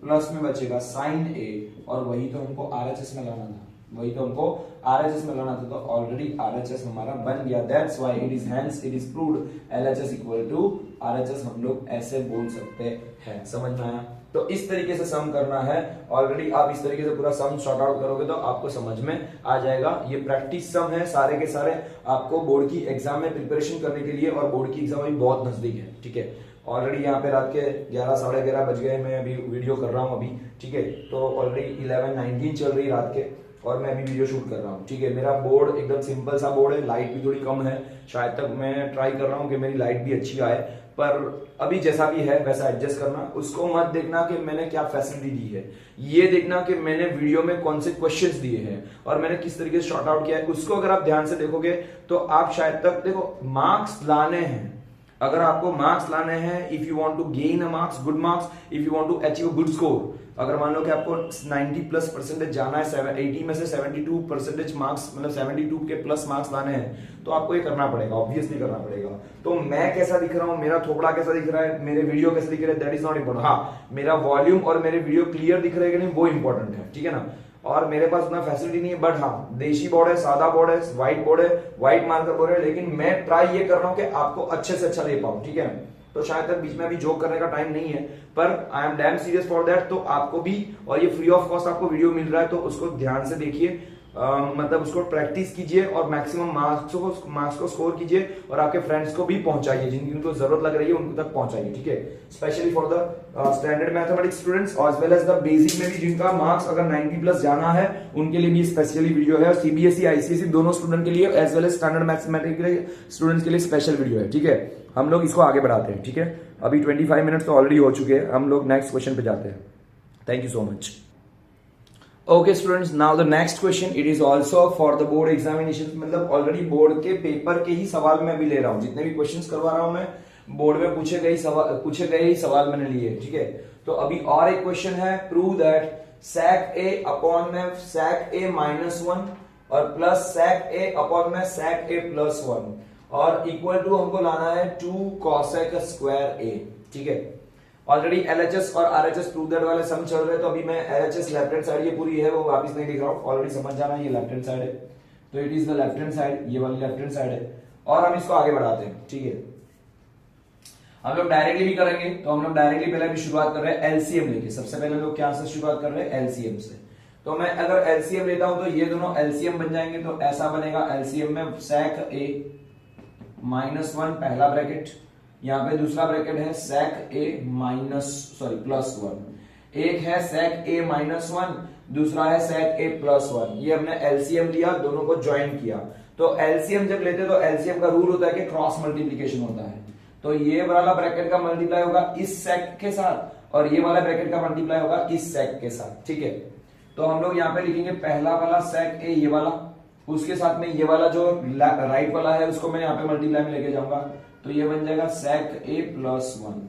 प्लस में बचेगा साइन ए, और वही तो हमको आरएचएस में लाना था, वही तो हमको आरएचएस में लाना था, तो ऑलरेडी आरएचएस हमारा बन गया, that's why it is hence it is proved LHS equal to RHS, हम लोग ऐसे बोल सकते हैं। समझ में आया? तो इस तरीके से सम करना है, ऑलरेडी आप इस तरीके से पूरा सम सॉर्ट आउट करोगे तो आपको समझ में आ जाएगा। ये प्रैक्टिस सम है, सारे के सारे आपको बोर्ड की एग्जाम में प्रिपरेशन करने के लिए, और बोर्ड की एग्जाम अभी बहुत नजदीक है, ठीक है। ऑलरेडी यहाँ पे रात के 11 साढ़े 11 बज गए, मैं अभी वीडियो कर रहा हूँ अभी, ठीक है, तो ऑलरेडी 11:19 चल रही रात के, और मैं अभी वीडियो शूट कर रहा हूँ, ठीक है। मेरा बोर्ड एकदम सिंपल सा बोर्ड है, लाइट भी थोड़ी कम है, शायद तक मैं ट्राई कर रहा हूँ कि मेरी लाइट भी अच्छी आए, पर अभी जैसा भी है वैसा एडजस्ट करना। उसको मत देखना कि मैंने क्या फैसिलिटी दी है, ये देखना कि मैंने वीडियो में कौन से क्वेश्चंस दिए हैं और मैंने किस तरीके से शॉर्ट आउट किया है। उसको अगर आप ध्यान से देखोगे तो आप शायद तक, देखो मार्क्स लाने हैं, अगर आपको मार्क्स लाने हैं, if you want to gain a marks, good marks, if you want to achieve a good score, अगर मान लो कि आपको 90+ % जाना है, 80 में से 72% मार्क्स, मतलब 72 के प्लस मार्क्स लाने हैं, तो आपको ये करना पड़ेगा, ऑब्वियसली करना पड़ेगा। तो मैं कैसा दिख रहा हूं, मेरा थोपड़ा कैसा दिख रहा है, मेरे वीडियो कैसे दिख रहे हैं, दैट इज नॉट इंपॉर्टेंट। हाँ, मेरा वॉल्यूम और मेरे वीडियो क्लियर दिख रहे हैं कि नहीं, वो इंपॉर्टेंट है, ठीक है ना। और मेरे पास उतना फैसिलिटी नहीं है, बट हाँ, देशी बोर्ड है, सादा बोर्ड है, व्हाइट बोर्ड है, व्हाइट मार्कर बोर्ड है, लेकिन मैं ट्राई ये कर रहा हूं कि आपको अच्छे से अच्छा दे पाऊं, ठीक है। तो शायद तक बीच में अभी जोक करने का टाइम नहीं है, पर I am damn serious for that. तो आपको भी, और ये फ्री ऑफ कॉस्ट आपको वीडियो मिल रहा है, तो उसको ध्यान से देखिए, मतलब उसको प्रैक्टिस कीजिए और मैक्सिमम मार्क्स को स्कोर कीजिए और आपके फ्रेंड्स को भी पहुंचाइए, जिनको जरूरत लग रही है उनको तक पहुंचाइए, ठीक है। Specially for the standard mathematics students as well as the basic में भी जिनका मार्क्स अगर 90 प्लस जाना है उनके लिए भी स्पेशली वीडियो है। सीबीएसई आईसीएसई दोनों स्टूडेंट के लिए as well as standard mathematics के लिए स्टूडेंट्स के लिए स्पेशल वीडियो है, ठीक है। हम लोग इसको आगे बढ़ाते हैं, ठीक है। अभी 25 मिनट तो ऑलरेडी हो चुके हैं, हम लोग नेक्स्ट क्वेश्चन पे जाते हैं। Thank you so much. Okay students, now the next question, it is also for the board examination, मतलब ऑलरेडी बोर्ड के पेपर के ही सवाल मैं अभी ले रहा हूं, जितने भी क्वेश्चंस करवा रहा हूं मैं बोर्ड में पूछे गए ही सवाल मैंने लिए, ठीक है। तो अभी और एक क्वेश्चन है, prove that sec a upon में sec a माइनस 1 और प्लस sec a अपॉन में sec a प्लस 1 और इक्वल टू हमको लाना है 2 cosec स्क्वायर a, ठीक है। ऑलरेडी एलएचएस और आरएचएस प्रूव दैट वाले सम चल रहे हैं, तो अभी मैं एलएचएस लेफ्ट हैंड साइड ये पूरी है वो वापस नहीं लिख रहा हूं, ऑलरेडी समझ जाना ये लेफ्ट हैंड साइड है, तो it is the left hand side, ये वाली लेफ्ट हैंड साइड है। और हम इसको आगे बढ़ाते हैं, ठीक है। हम लोग डायरेक्टली भी करेंगे, तो हम लोग डायरेक्टली पहले भी शुरुआत कर रहे हैं एलसीएम लेके। सबसे पहले लोग क्या से शुरुआत कर रहे हैं, एलसीएम से। तो मैं अगर एलसीएम लेता हूं तो ये दोनों एलसीएम बन जाएंगे, तो ऐसा बनेगा एलसीएम में sec a माइनस 1 पहला ब्रैकेट, यहाँ पे दूसरा ब्रैकेट है sec a प्लस 1, एक है sec a माइनस 1, दूसरा है sec a प्लस 1। ये हमने एलसीएम लिया, दोनों को ज्वाइन किया। तो एलसीएम जब लेते हैं तो एलसीएम का रूल होता है कि क्रॉस मल्टीप्लीकेशन होता है, तो ये वाला ब्रैकेट का मल्टीप्लाई होगा इस sec के साथ और ये वाला ब्रैकेट का मल्टीप्लाई होगा इस sec के साथ, ठीक है। तो हम लोग यहाँ पे लिखेंगे पहला वाला sec a ये वाला, उसके साथ में ये वाला जो राइट वाला है उसको मैं यहाँ पे मल्टीप्लाई में लेके जाऊंगा, तो ये बन जाएगा sec a प्लस 1,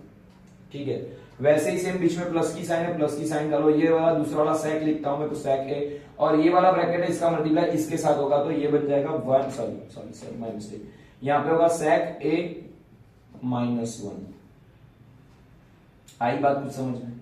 ठीक है। वैसे ही सेम बीच में प्लस की साइन है, प्लस की साइन डालो, ये वाला दूसरा वाला sec लिखता हूं मैं, तो sec a और ये वाला ब्रैकेट है इसका मल्टीप्लाई इसके साथ होगा, तो ये बन जाएगा 1 सॉरी माय मिस्टेक, यहाँ पे होगा sec a माइनस 1। आई बात कुछ समझ में?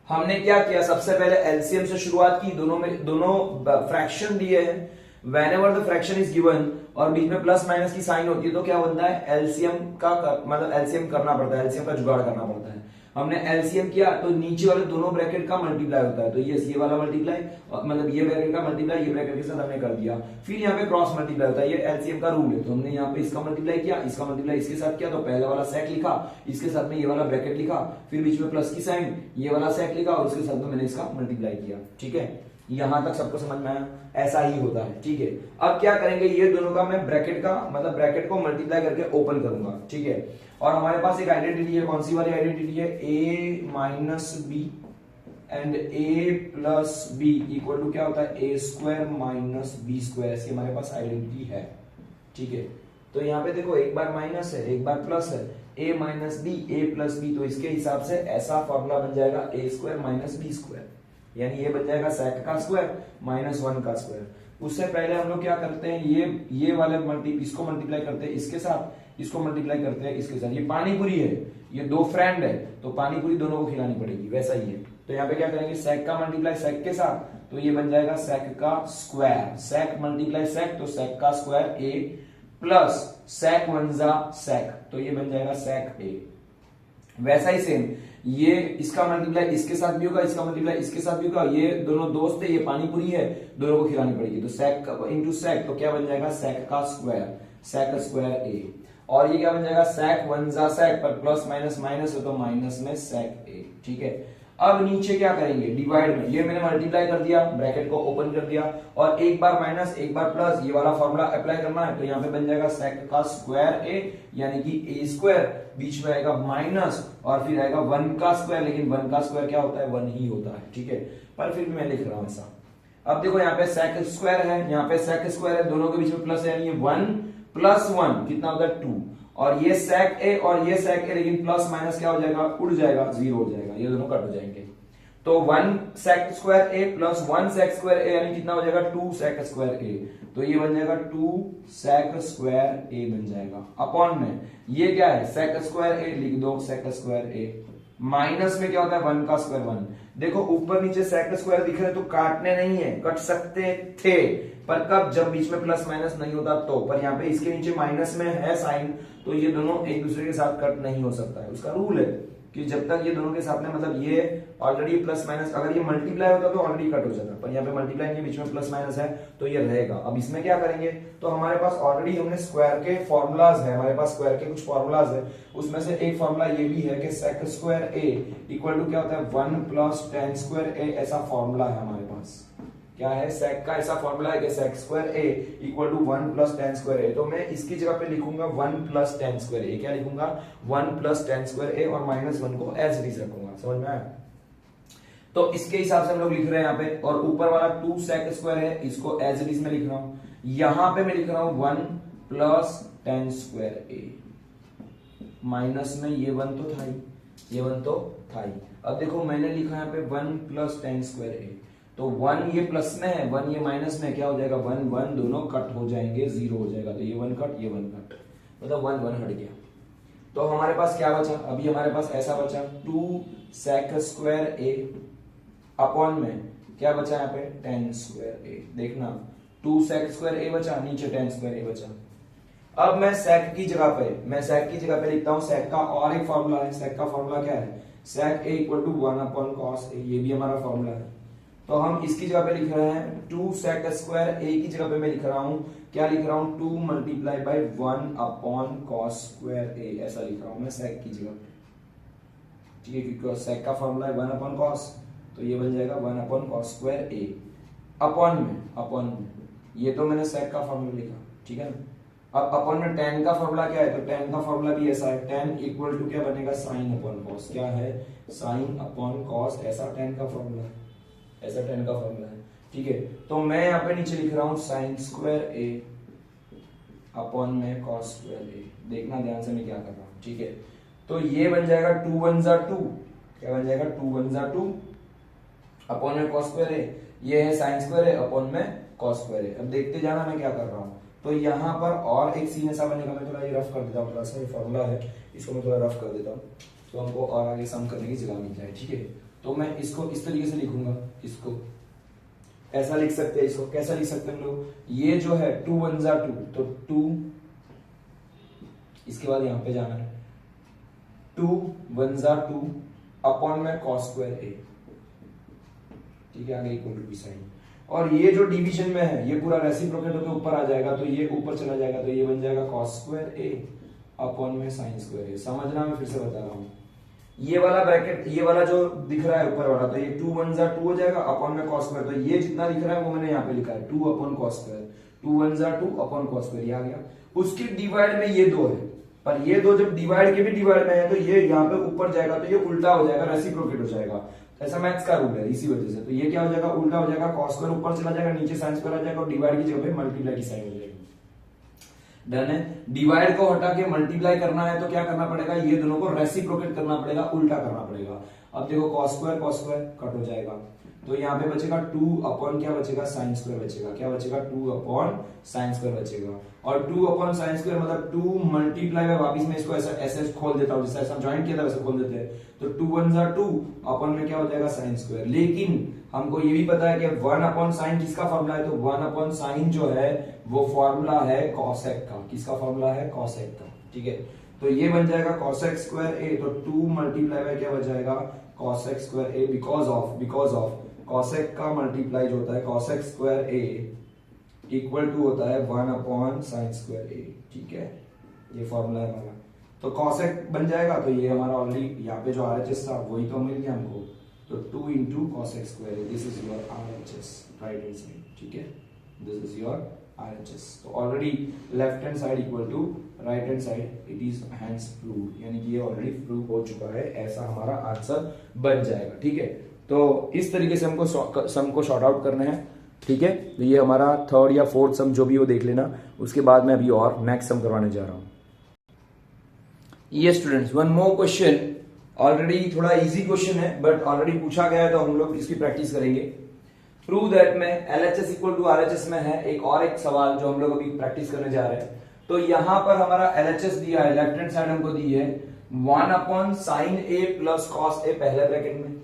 हमने क्या किया, सबसे पहले एलसीएम से शुरुआत की, दोनों फ्रैक्शन दिए हैं, whenever the fraction is given और बीच में प्लस माइनस की साइन होती है तो क्या बनता है, एलसीएम का मतलब एलसीएम करना पड़ता है, एलसीएम का जुगाड़ करना पड़ता है। हमने एलसीएम किया तो नीचे वाले दोनों ब्रैकेट का मल्टीप्लाई होता है, तो ये वाला मल्टीप्लाई मतलब ये ब्रैकेट का मल्टीप्लाई ये ब्रैकेट के साथ हमने कर दिया, फिर यहाँ पे क्रॉस मल्टीप्लाई होता है, ये एलसीएम का रूल है। तो हमने यहाँ पे इसका मल्टीप्लाई किया, इसका मल्टीप्लाई इसके साथ किया, तो पहले वाला sec लिखा, इसके साथ में ये वाला ब्रैकेट लिखा, फिर बीच में प्लस की साइन, ये वाला sec लिखा और उसके साथ में मैंने इसका मल्टीप्लाई किया, ठीक है। यहां तक सबको समझ में आया, ऐसा ही होता है, ठीक है। अब क्या करेंगे, ये दोनों का मैं ब्रैकेट का मतलब ब्रैकेट को मल्टीप्लाई करके ओपन करूंगा, ठीक है। और हमारे पास एक आइडेंटिटी है, कौन सी वाली आइडेंटिटी है, a minus B and a plus B equal to क्या होता है, a square minus B square, ऐसी हमारे पास आइडेंटिटी है, ठीक है। तो यहाँ पे देखो एक बार माइनस है एक बार प्लस है, a minus B a plus B, तो इसके हिसाब से ऐसा फॉर्मूला बन जाएगा a square minus B square, यानी ये बन जाएगा sec का स्क्वायर माइनस 1 का स्क्वायर। उससे पहले हम लोग क्या करते हैं, ये वाले इसको मल्टीप्लाई करते हैं इसके साथ, इसको मल्टीप्लाई करते हैं इसके साथ। ये पानी पूरी है, ये दो फ्रेंड है, तो पानी पूरी दोनों को खिलानी पड़ेगी, वैसा ही है। तो यहाँ पे क्या करेंगे, sec का मल्टीप्लाई sec के साथ, तो ये बन जाएगा sec का स्क्वायर, sec मल्टीप्लाई sec, तो sec का स्क्वायर a प्लस sec 1 जा sec, तो ये बन जाएगा sec a। वैसा ही सेम ये इसका मल्टीप्लाई इसके साथ भी होगा, इसका मल्टीप्लाई इसके साथ भी होगा, ये दोनों दोस्त है, ये पानी पूरी है, दोनों को खिलानी पड़ेगी, तो sec इंटू sec, तो क्या बन जाएगा sec का स्क्वायर, sec स्क्वायर a, और ये क्या बन जाएगा sec 1 जा sec, पर प्लस माइनस माइनस हो तो माइनस में sec a, ठीक है। अब नीचे क्या करेंगे, डिवाइड में, ये मैंने मल्टीप्लाई कर दिया, ब्रैकेट को ओपन कर दिया, और एक बार माइनस एक बार प्लस, ये वाला फॉर्मूला अप्लाई करना है, तो यहाँ पे बन जाएगा sec का स्क्वायर a, यानी कि a स्क्वायर, बीच में आएगा माइनस और फिर आएगा 1 का स्क्वायर, लेकिन 1 का स्क्वायर क्या होता है, 1 ही होता है, ठीक है। पर फिर भी मैं लिख रहा हूं ऐसा। अब देखो यहाँ पे sec स्क्वायर है, यहाँ पे sec स्क्वायर है, दोनों के बीच में प्लस है, यानी ये 1 प्लस 1 कितना होता है 2, और ये sec a और ये sec a, लेकिन प्लस माइनस क्या हो जाएगा, उड़ जाएगा, 0 हो जाएगा, ये दोनों कट हो जाएंगे। तो 1 sec square a plus 1 sec square a, यानी कितना हो जाएगा 2 sec स्क्वायर a, तो ये बन जाएगा 2 sec स्क्वायर a बन जाएगा, अपॉन में ये क्या है sec स्क्वायर a, लिख दो sec स्क्वायर a माइनस में क्या होता है 1 का स्क्वायर 1। देखो ऊपर नीचे सेक स्क्वायर दिख रहे हैं तो काटने नहीं है, कट सकते थे पर कब, जब बीच में प्लस माइनस नहीं होता तो। पर यहाँ पे इसके नीचे माइनस में है साइन तो ये दोनों एक दूसरे के साथ कट नहीं हो सकता है। उसका रूल है कि जब तक ये दोनों के साथ में मतलब ये ऑलरेडी प्लस माइनस, अगर ये मल्टीप्लाई होता तो ऑलरेडी कट हो जाता, पर यहाँ पे मल्टीप्लाई नहीं, बीच में प्लस माइनस है तो ये रहेगा। अब इसमें क्या करेंगे, तो हमारे पास ऑलरेडी हमने स्क्वायर के फॉर्मूलाज है, हमारे पास स्क्वायर के कुछ फॉर्मूलाज है, उसमें से एक फॉर्मूला ये भी है कि sec square A equal to क्या होता है 1 प्लस टेन स्क्वायर ए, ऐसा फॉर्मूला है हमारे पास। क्या है, सेक का ऐसा फॉर्मूला है कि sec square A equal to 1 plus tan square A. तो मैं इसकी जगह पे लिखूंगा 1 प्लस टेन स्क्वायर ए। क्या लिखूंगा, 1 प्लस टेन स्क्वायर ए और माइनस 1 को एज इट इज रखूंगा। समझ में आया? तो इसके हिसाब से हम लोग लिख रहे हैं यहाँ पे, और ऊपर वाला 2 सेक स्क्वायर है इसको एज इट इज में लिख रहा हूं। यहां पे मैं लिख रहा हूं 1 plus tan square a, minus में ये 1 तो था ही, ये 1 तो था ही। अब देखो मैंने लिखा यहाँ पे 1 प्लस टेन स्क्वायर ए, तो 1 ये प्लस में है 1 ये माइनस में, क्या हो जाएगा 1 1 दोनों कट हो जाएंगे, 0 हो जाएगा। तो ये 1 कट ये 1 कट, मतलब 1 1 हट गया। तो हमारे पास क्या बचा, अभी हमारे पास ऐसा बचा 2 सेक स्क्वायर ए अपॉन में क्या बचा यहाँ पे 10 स्क्वायर ए। देखना 2 सेक स्क्वायर ए बचा, नीचे 10 स्क्वायर ए बचा। अब मैं सेक की जगह पे लिखता हूं सेक का और एक फॉर्मूला है। सेक का फॉर्मूला क्या है, सेक ए equal to 1 upon cos A, ये भी हमारा फॉर्मूला है। तो हम इसकी जगह पे लिख रहे हैं 2 सेक स्क्वायर ए की जगह पे मैं लिख रहा हूं, क्या लिख रहा हूं 2 multiply by 1 upon cos square a, ऐसा लिख रहा हूं मैं सेक की जगह पे। ठीक है, क्योंकि सेक का फॉर्मूला है 1 अपॉन कॉस, तो ये बन जाएगा 1 अपॉन कॉस स्क्वायर ए अपॉन में ये तो मैंने सेक का फॉर्मूला लिखा। ठीक है ना, अब अपॉन में tan का फॉर्मूला क्या है, तो tan का फॉर्मूला भी ऐसा है, tan इक्वल टू क्या बनेगा साइन अपॉन कॉस। क्या है, साइन अपॉन कॉस, ऐसा tan का फॉर्मूला है, ऐसा tan का फॉर्मूला है। ठीक है, तो मैं यहाँ पे नीचे लिख रहा हूं साइन स्क्वायर ए अपॉन में कॉस स्क्वायर ए। देखना ध्यान से मैं क्या कर रहा हूं। ठीक है, तो ये बन जाएगा 2 1 जा 2, क्या बन जाएगा 2 1 जा 2 अपॉन में कॉस स्क्वायर ए, ये है साइन स्क्वायर ए अपॉन में कॉस स्क्वायर ए। अब देखते जाना मैं क्या कर रहा हूं। तो यहां पर और एक सीन ऐसा बनेगा, मैं थोड़ा ये रफ कर देता हूं, थोड़ा सा ये फॉर्मूला है इसको मैं थोड़ा रफ कर देता हूं तो हमको और आगे सम करने की जगह मिल जाए। ठीक है, तो मैं इसको इस तरीके से लिखूंगा, इसको ऐसा लिख सकते हैं, इसको कैसा लिख सकते हैं हम लोग, ये जो है 2 1 जा 2, तो 2 इसके बाद यहां पे जाना है 2 1 जा 2 अपॉन में कॉस स्क्वायर ए। ठीक है, आगे इक्वल टू बी साइन, और ये जो डिवीजन में है ये पूरा रेसिप्रोकेट होकर ऊपर आ जाएगा, तो ये ऊपर चला जाएगा, तो ये बन जाएगा कॉस स्क्वायर ए अपॉन में साइन स्क्वायर ए। समझना, मैं फिर से बता रहा हूं, ये वाला ब्रैकेट, ये वाला जो दिख रहा है ऊपर वाला, तो ये 2 1 जा 2 हो जाएगा अपॉन में कॉस स्क्वायर, तो ये जितना दिख रहा है वो मैंने यहाँ पे लिखा है 2 अपॉन कॉस स्क्वायर, 2 1 जा 2 अपॉन कॉस स्क्वायर, ये आ गया। उसके डिवाइड में ये 2 है, पर ये 2 जब डिवाइड के भी डिवाइड में है तो ये यहाँ पे ऊपर जाएगा, तो ये उल्टा हो जाएगा, रेसिप्रोकेट हो जाएगा, ऐसा मैथ्स का रूल है इसी वजह से। तो ये क्या हो जाएगा, उल्टा हो जाएगा, कॉस स्क्वायर ऊपर चला जाएगा, नीचे साइन स्क्वायर आ जाएगा, और डिवाइड की जगह पे मल्टीप्लाई की साइन हो जाएगी। डन है, डिवाइड को हटा के मल्टीप्लाई करना है तो क्या करना पड़ेगा, ये दोनों को रेसिप्रोकेट करना पड़ेगा, उल्टा करना पड़ेगा। अब देखो कॉस स्क्वायर कट हो जाएगा, तो यहाँ पे बचेगा 2 अपॉन क्या बचेगा साइन स्क्वायर बचेगा, क्या बचेगा 2 अपॉन साइन स्क्वायर बचेगा, और 2 अपॉन साइन स्क्वायर मतलब 2 मल्टीप्लाई में वापिस में इसको ऐसा ऐसे खोल देता हूं, जैसे ऐसा ज्वाइंट किया था वैसे खोल देते हैं, तो 2 1 जा 2 अपॉन में क्या हो जाएगा साइन स्क्वायर। लेकिन हमको ये भी पता है कि 1 अपॉन साइन किसका फॉर्मूला है, तो 1 अपॉन साइन जो है वो फॉर्मूला है कॉसेक का। किसका फॉर्मूला है, कॉसेक का। ठीक है, तो ये बन जाएगा कॉसेक स्क्वायर ए, तो 2 मल्टीप्लाई में क्या बच जाएगा cosec square A, because of cosec का मल्टीप्लाई जो होता है cosec square A equal to होता है 1 अपॉन साइन स्क्वायर ए। ठीक है, ये फॉर्मूला है हमारा, तो कॉसेक बन जाएगा, तो ये हमारा ऑलरेडी यहाँ पे जो आरएचएस था वही तो मिल गया हमको, तो 2 into cosec square A, this is your RHS right hand side. ठीक है, दिस इज योर आरएचएस, तो already left hand side equal to right hand side, it is hence proved, यानी कि ये ऑलरेडी प्रूव हो चुका है, ऐसा हमारा आंसर बन जाएगा। ठीक है, तो इस तरीके से हमको सम को शॉर्ट आउट करना है। ठीक है, तो ये हमारा थर्ड या फोर्थ सम जो भी वो देख लेना, उसके बाद मैं अभी और नेक्स्ट सम करवाने जा रहा हूं। ये students, one more question, already थोड़ा इजी क्वेश्चन है बट ऑलरेडी पूछा गया है तो हम लोग इसकी प्रैक्टिस करेंगे। प्रूव दैट में एलएचएस इक्वल टू आरएचएस में है एक सवाल जो हम लोग अभी प्रैक्टिस करने जा रहे हैं। तो यहां पर हमारा एलएचएस दिया है, लेफ्ट हैंड साइड हमको दी है 1 अपॉन साइन ए प्लस कॉस ए पहले ब्रैकेट में,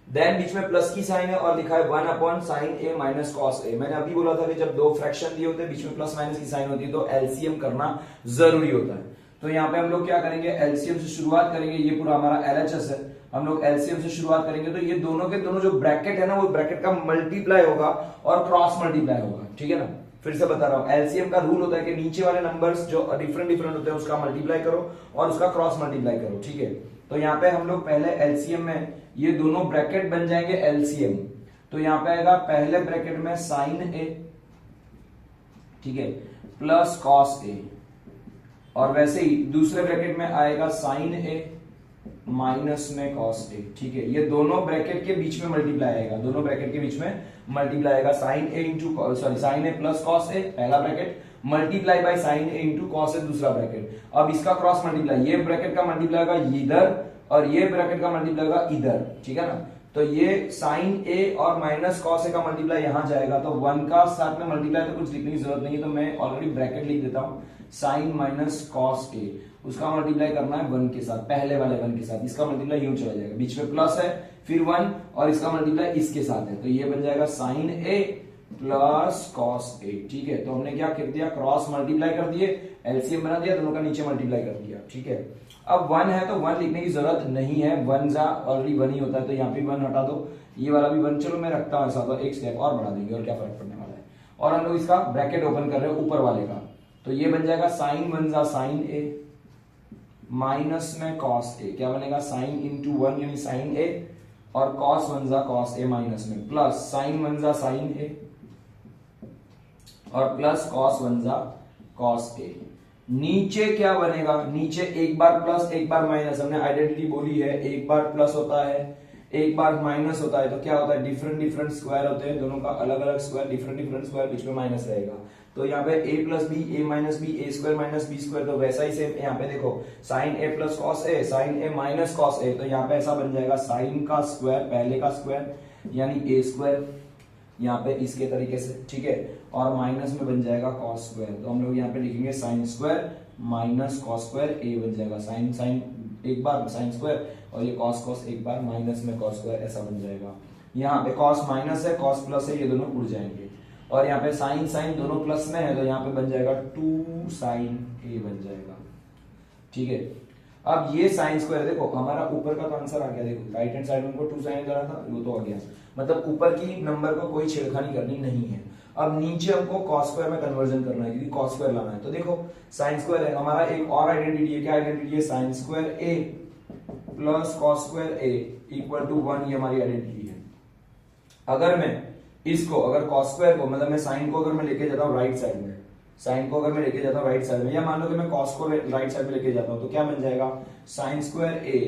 देन बीच में प्लस की साइन है और लिखा है 1 upon sign A minus cos ए। मैंने अभी बोला था कि जब दो फ्रैक्शन दिए होते हैं बीच में प्लस माइनस की साइन होती है तो एलसीएम करना जरूरी होता है। तो यहाँ पे हम लोग क्या करेंगे, एलसीएम से शुरुआत करेंगे। ये पूरा हमारा एलएचएस है, हम लोग एलसीएम से शुरुआत करेंगे तो ये दोनों के दोनों जो ब्रैकेट है ना वो ब्रैकेट का मल्टीप्लाई होगा और क्रॉस मल्टीप्लाई होगा, ठीक है ना। फिर से बता रहा हूं, एलसीएम का रूल होता है कि नीचे वाले नंबर्स जो डिफरेंट डिफरेंट होते हैं उसका मल्टीप्लाई करो और उसका क्रॉस मल्टीप्लाई करो, ठीक है। तो यहाँ पे हम लोग पहले एलसीएम में ये दोनों ब्रैकेट बन जाएंगे एलसीएम। तो यहाँ पे आएगा पहले ब्रैकेट में साइन ए, ठीक है, प्लस कॉस ए, और वैसे ही दूसरे ब्रैकेट में आएगा साइन ए माइनस में कॉस ए, ठीक है। ये दोनों ब्रैकेट के बीच में मल्टीप्लाई आएगा, दोनों ब्रैकेट के बीच में मल्टीप्लाई आएगा sine A into sine A plus cos a पहला bracket, multiply by sine A into cos a दूसरा ब्रैकेट। अब इसका क्रॉस मल्टीप्लाई, ये ब्रैकेट का मल्टीप्लाई होगा इधर और ये ब्रैकेट का मल्टीप्लाई होगा इधर, ठीक है ना। तो ये साइन ए और माइनस कॉस ए का मल्टीप्लाई यहां जाएगा, तो 1 का साथ में मल्टीप्लाई तो कुछ लिखने की जरूरत नहीं है, तो मैं ऑलरेडी ब्रैकेट लिख देता हूं, साइन माइनस कॉस ए, उसका मल्टीप्लाई करना है 1 के साथ, पहले वाले 1 के साथ, इसका मल्टीप्लाई यूं चला जाएगा, बीच में प्लस है फिर 1 और इसका मल्टीप्लाई इसके साथ है, तो ये बन जाएगा sine A plus cos A, ठीक है। तो हमने क्या कर दिया, क्रॉस मल्टीप्लाई कर दिए, एलसीएम बना दिया, दोनों का नीचे मल्टीप्लाई कर दिया, ठीक है। अब 1 है तो 1 लिखने की जरूरत नहीं है, 1 जा ऑलरेडी 1 ही होता है, तो यहाँ पे 1 हटा दो, ये वाला भी 1, चलो मैं रखता हूं ऐसा, तो एक स्टेप और बढ़ा देंगे और क्या फर्क पड़ने वाला है। और हम लोग इसका ब्रैकेट ओपन कर रहे हैं ऊपर वाले का, तो ये बन जाएगा साइन 1 जा साइन ए माइनस में कॉस ए, क्या बनेगा साइन इंटू 1 यानी साइन ए, और कॉस 1 जा कॉस ए माइनस में, प्लस साइन 1 जा साइन ए और प्लस कॉस 1 जा कॉस ए। नीचे क्या बनेगा, नीचे एक बार प्लस एक बार माइनस, हमने आइडेंटिटी बोली है, एक बार प्लस होता है एक बार माइनस होता है, तो क्या होता है डिफरेंट डिफरेंट स्क्वायर होते हैं, दोनों का अलग अलग स्क्वायर, डिफरेंट डिफरेंट स्क्वायर, बीच में माइनस रहेगा। तो यहाँ पे a plus B, A minus B, A square minus B square, तो वैसा ही सेम यहाँ पे देखो sine A plus cos A, sine A minus cos A, तो यहाँ पे ऐसा बन जाएगा साइन का स्क्वायर पहले का स्क्वायर यानी ए स्क्वायर, यहाँ पे इसके तरीके से, ठीक है, और माइनस में बन जाएगा कॉस स्क्वायर, तो हम लोग यहाँ पे लिखेंगे sine square minus cos square, a बन जाएगा साइन साइन एक बार साइन स्क्वायर और ये कॉस कॉस एक बार माइनस में कॉस स्क्वायर, ऐसा बन जाएगा। यहाँ पे कॉस माइनस है कॉस प्लस है, ये दोनों उड़ जाएंगे, और यहाँ पे साइन साइन दोनों प्लस में है, तो यहाँ पे बन जाएगा 2 साइन ए बन जाएगा, ठीक है। अब ये साइन स्क्वायर देखो हमारा ऊपर का तो आंसर आ गया, देखो राइट हैंड साइड में उनको 2 साइन करा था वो तो आ गया, मतलब ऊपर की नंबर को कोई छेड़खानी करनी नहीं है। अब नीचे हमको कॉस स्क्वायर में कन्वर्जन करना है क्योंकि कॉस स्क्वायर लाना है, तो देखो साइन स्क्वायर है हमारा, एक और आइडेंटिटी है, क्या आइडेंटिटी है, sine square A plus cos square A equal to 1, ये हमारी आइडेंटिटी है। अगर मैं इसको, अगर कॉस स्क्वायर को, मतलब मैं साइन को अगर मैं लेके जाता हूँ राइट साइड में, साइन को अगर मैं लेके जाता हूँ राइट साइड में, या मान लो कि मैं कॉस को राइट साइड में लेके जाता हूँ, तो क्या बन जाएगा sine square A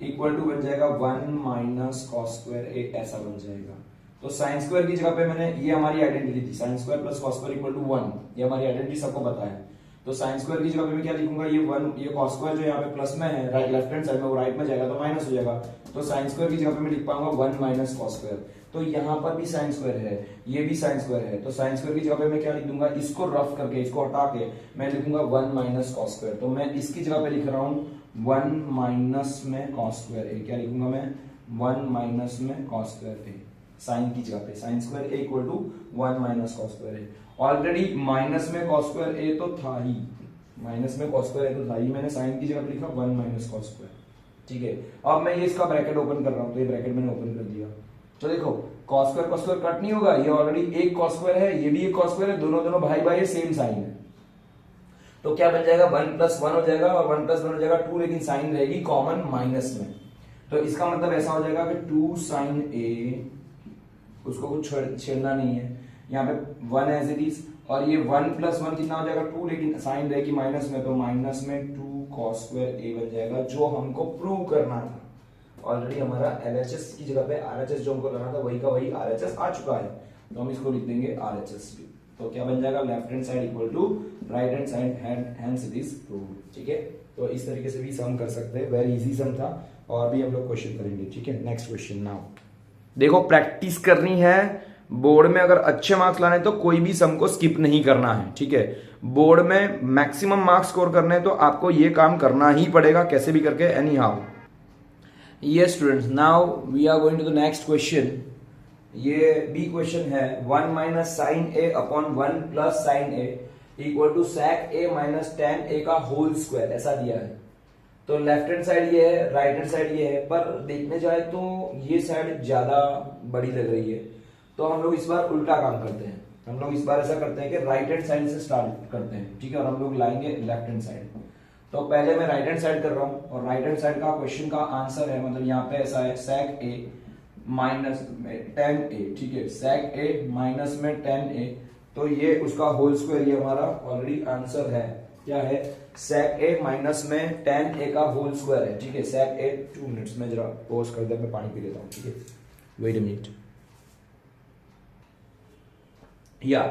equal to बन जाएगा 1 माइनस कॉस स्क्वायर ए, ऐसा बन जाएगा। तो साइन स्क्वायर की जगह पे मैंने, ये हमारी आइडेंटिटी थी, sine square plus cos square equal to 1, ये हमारी आइडेंटिटी सबको पता है। तो साइन स्क्वायर की जगह पे मैं क्या लिखूंगा, ये 1, ये कॉस स्क्वायर जो यहाँ पे प्लस में है राइट लेफ्ट हैंड साइड में, वो राइट में जाएगा तो माइनस हो जाएगा, तो साइन स्क्वायर की जगह पे मैं लिख पाऊंगा 1 माइनस कॉस स्क्वायर। तो यहाँ पर भी साइन स्क्वायर है, ये भी साइन स्क्वायर है, तो साइन स्क्वायर की जगह पे मैं क्या लिख दूंगा, इसको रफ करके, इसको हटा के मैं लिखूंगा 1 माइनस कॉस स्क्वायर। तो मैं इसकी जगह पे लिख रहा हूं 1 माइनस में कॉस स्क्वायर ए, क्या लिखूंगा मैं 1 माइनस में कॉस स्क्वायर ए, साइन की जगह पे sine square A equal to 1 minus cos square A. Already minus में कॉस स्क्वायर ए तो था ही, माइनस में कॉस स्क्वायर ए तो था ही, मैंने साइन की जगह पे लिखा 1 माइनस कॉस स्क्वायर, ठीक है। अब मैं ये इसका ब्रैकेट ओपन कर रहा हूं, तो ये ब्रैकेट मैंने ओपन कर दिया, तो देखो कॉस स्क्वायर कट नहीं होगा, ये ऑलरेडी एक कॉस स्क्वायर है, ये भी एक कॉस स्क्वायर है, दोनों दोनों भाई भाई सेम साइन है, तो क्या बन जाएगा 1 प्लस 1 हो जाएगा, और 1 प्लस 1 हो जाएगा 2, लेकिन साइन रहेगी कॉमन माइनस में, तो इसका मतलब ऐसा हो जाएगा कि 2 साइन ए, उसको कुछ छेड़ना नहीं है, यहाँ पे 1 एज इट इज, और ये 1 प्लस 1 कितना हो जाएगा 2, लेकिन साइन रहेगी माइनस में, तो माइनस में 2 कॉस स्क्वायर ए बन जाएगा, जो हमको प्रूव करना था। ऑलरेडी हमारा एलएचएस की जगह पे आरएचएस जो हमको करना था वही का वही आरएचएस आ चुका है, तो हम इसको लिख देंगे आरएचएस। तो क्या बन जाएगा, left hand side equal to right hand side, hence it is proved, ठीक है। तो इस तरीके से भी सम कर सकते हैं, वेरी इजी सम था, और भी हम लोग क्वेश्चन करेंगे, ठीक है। नेक्स्ट क्वेश्चन नाउ देखो, प्रैक्टिस करनी है, बोर्ड में अगर अच्छे मार्क्स लाने तो कोई भी सम को स्किप नहीं करना है, ठीक है। बोर्ड में मैक्सिमम मार्क्स स्कोर करने हैं तो आपको ये काम करना ही पड़ेगा कैसे भी करके, any how. Yes students, now we are going to the next question. ये बी क्वेश्चन है 1 minus sine a upon 1 plus sine a equal to sec a minus tan a का होल स्क्वायर, ऐसा दिया है। तो लेफ्ट हैंड साइड ये है, राइट हैंड साइड ये है, पर देखने जाए तो ये साइड ज्यादा बड़ी लग रही है, तो हम लोग इस बार उल्टा काम करते हैं। हम लोग इस बार ऐसा करते हैं कि राइट हैंड साइड से स्टार्ट करते हैं, ठीक है, और हम लोग लाएंगे लेफ्ट हैंड साइड। तो पहले मैं राइट हैंड साइड कर रहा हूं, और राइट हैंड साइड का क्वेश्चन का आंसर है, मतलब यहाँ पे ऐसा है sec a माइनस में टेन ए, ठीक है, sec a माइनस में टेन ए, तो ये उसका होल स्क्वायर, ये हमारा ऑलरेडी आंसर है। क्या है? sec a माइनस में टेन ए का होल स्क्वायर है, ठीक है। sec a 2 मिनट्स में जरा पॉज कर दे, मैं पानी पी लेता हूँ, ठीक है, वेट अ मिनट। या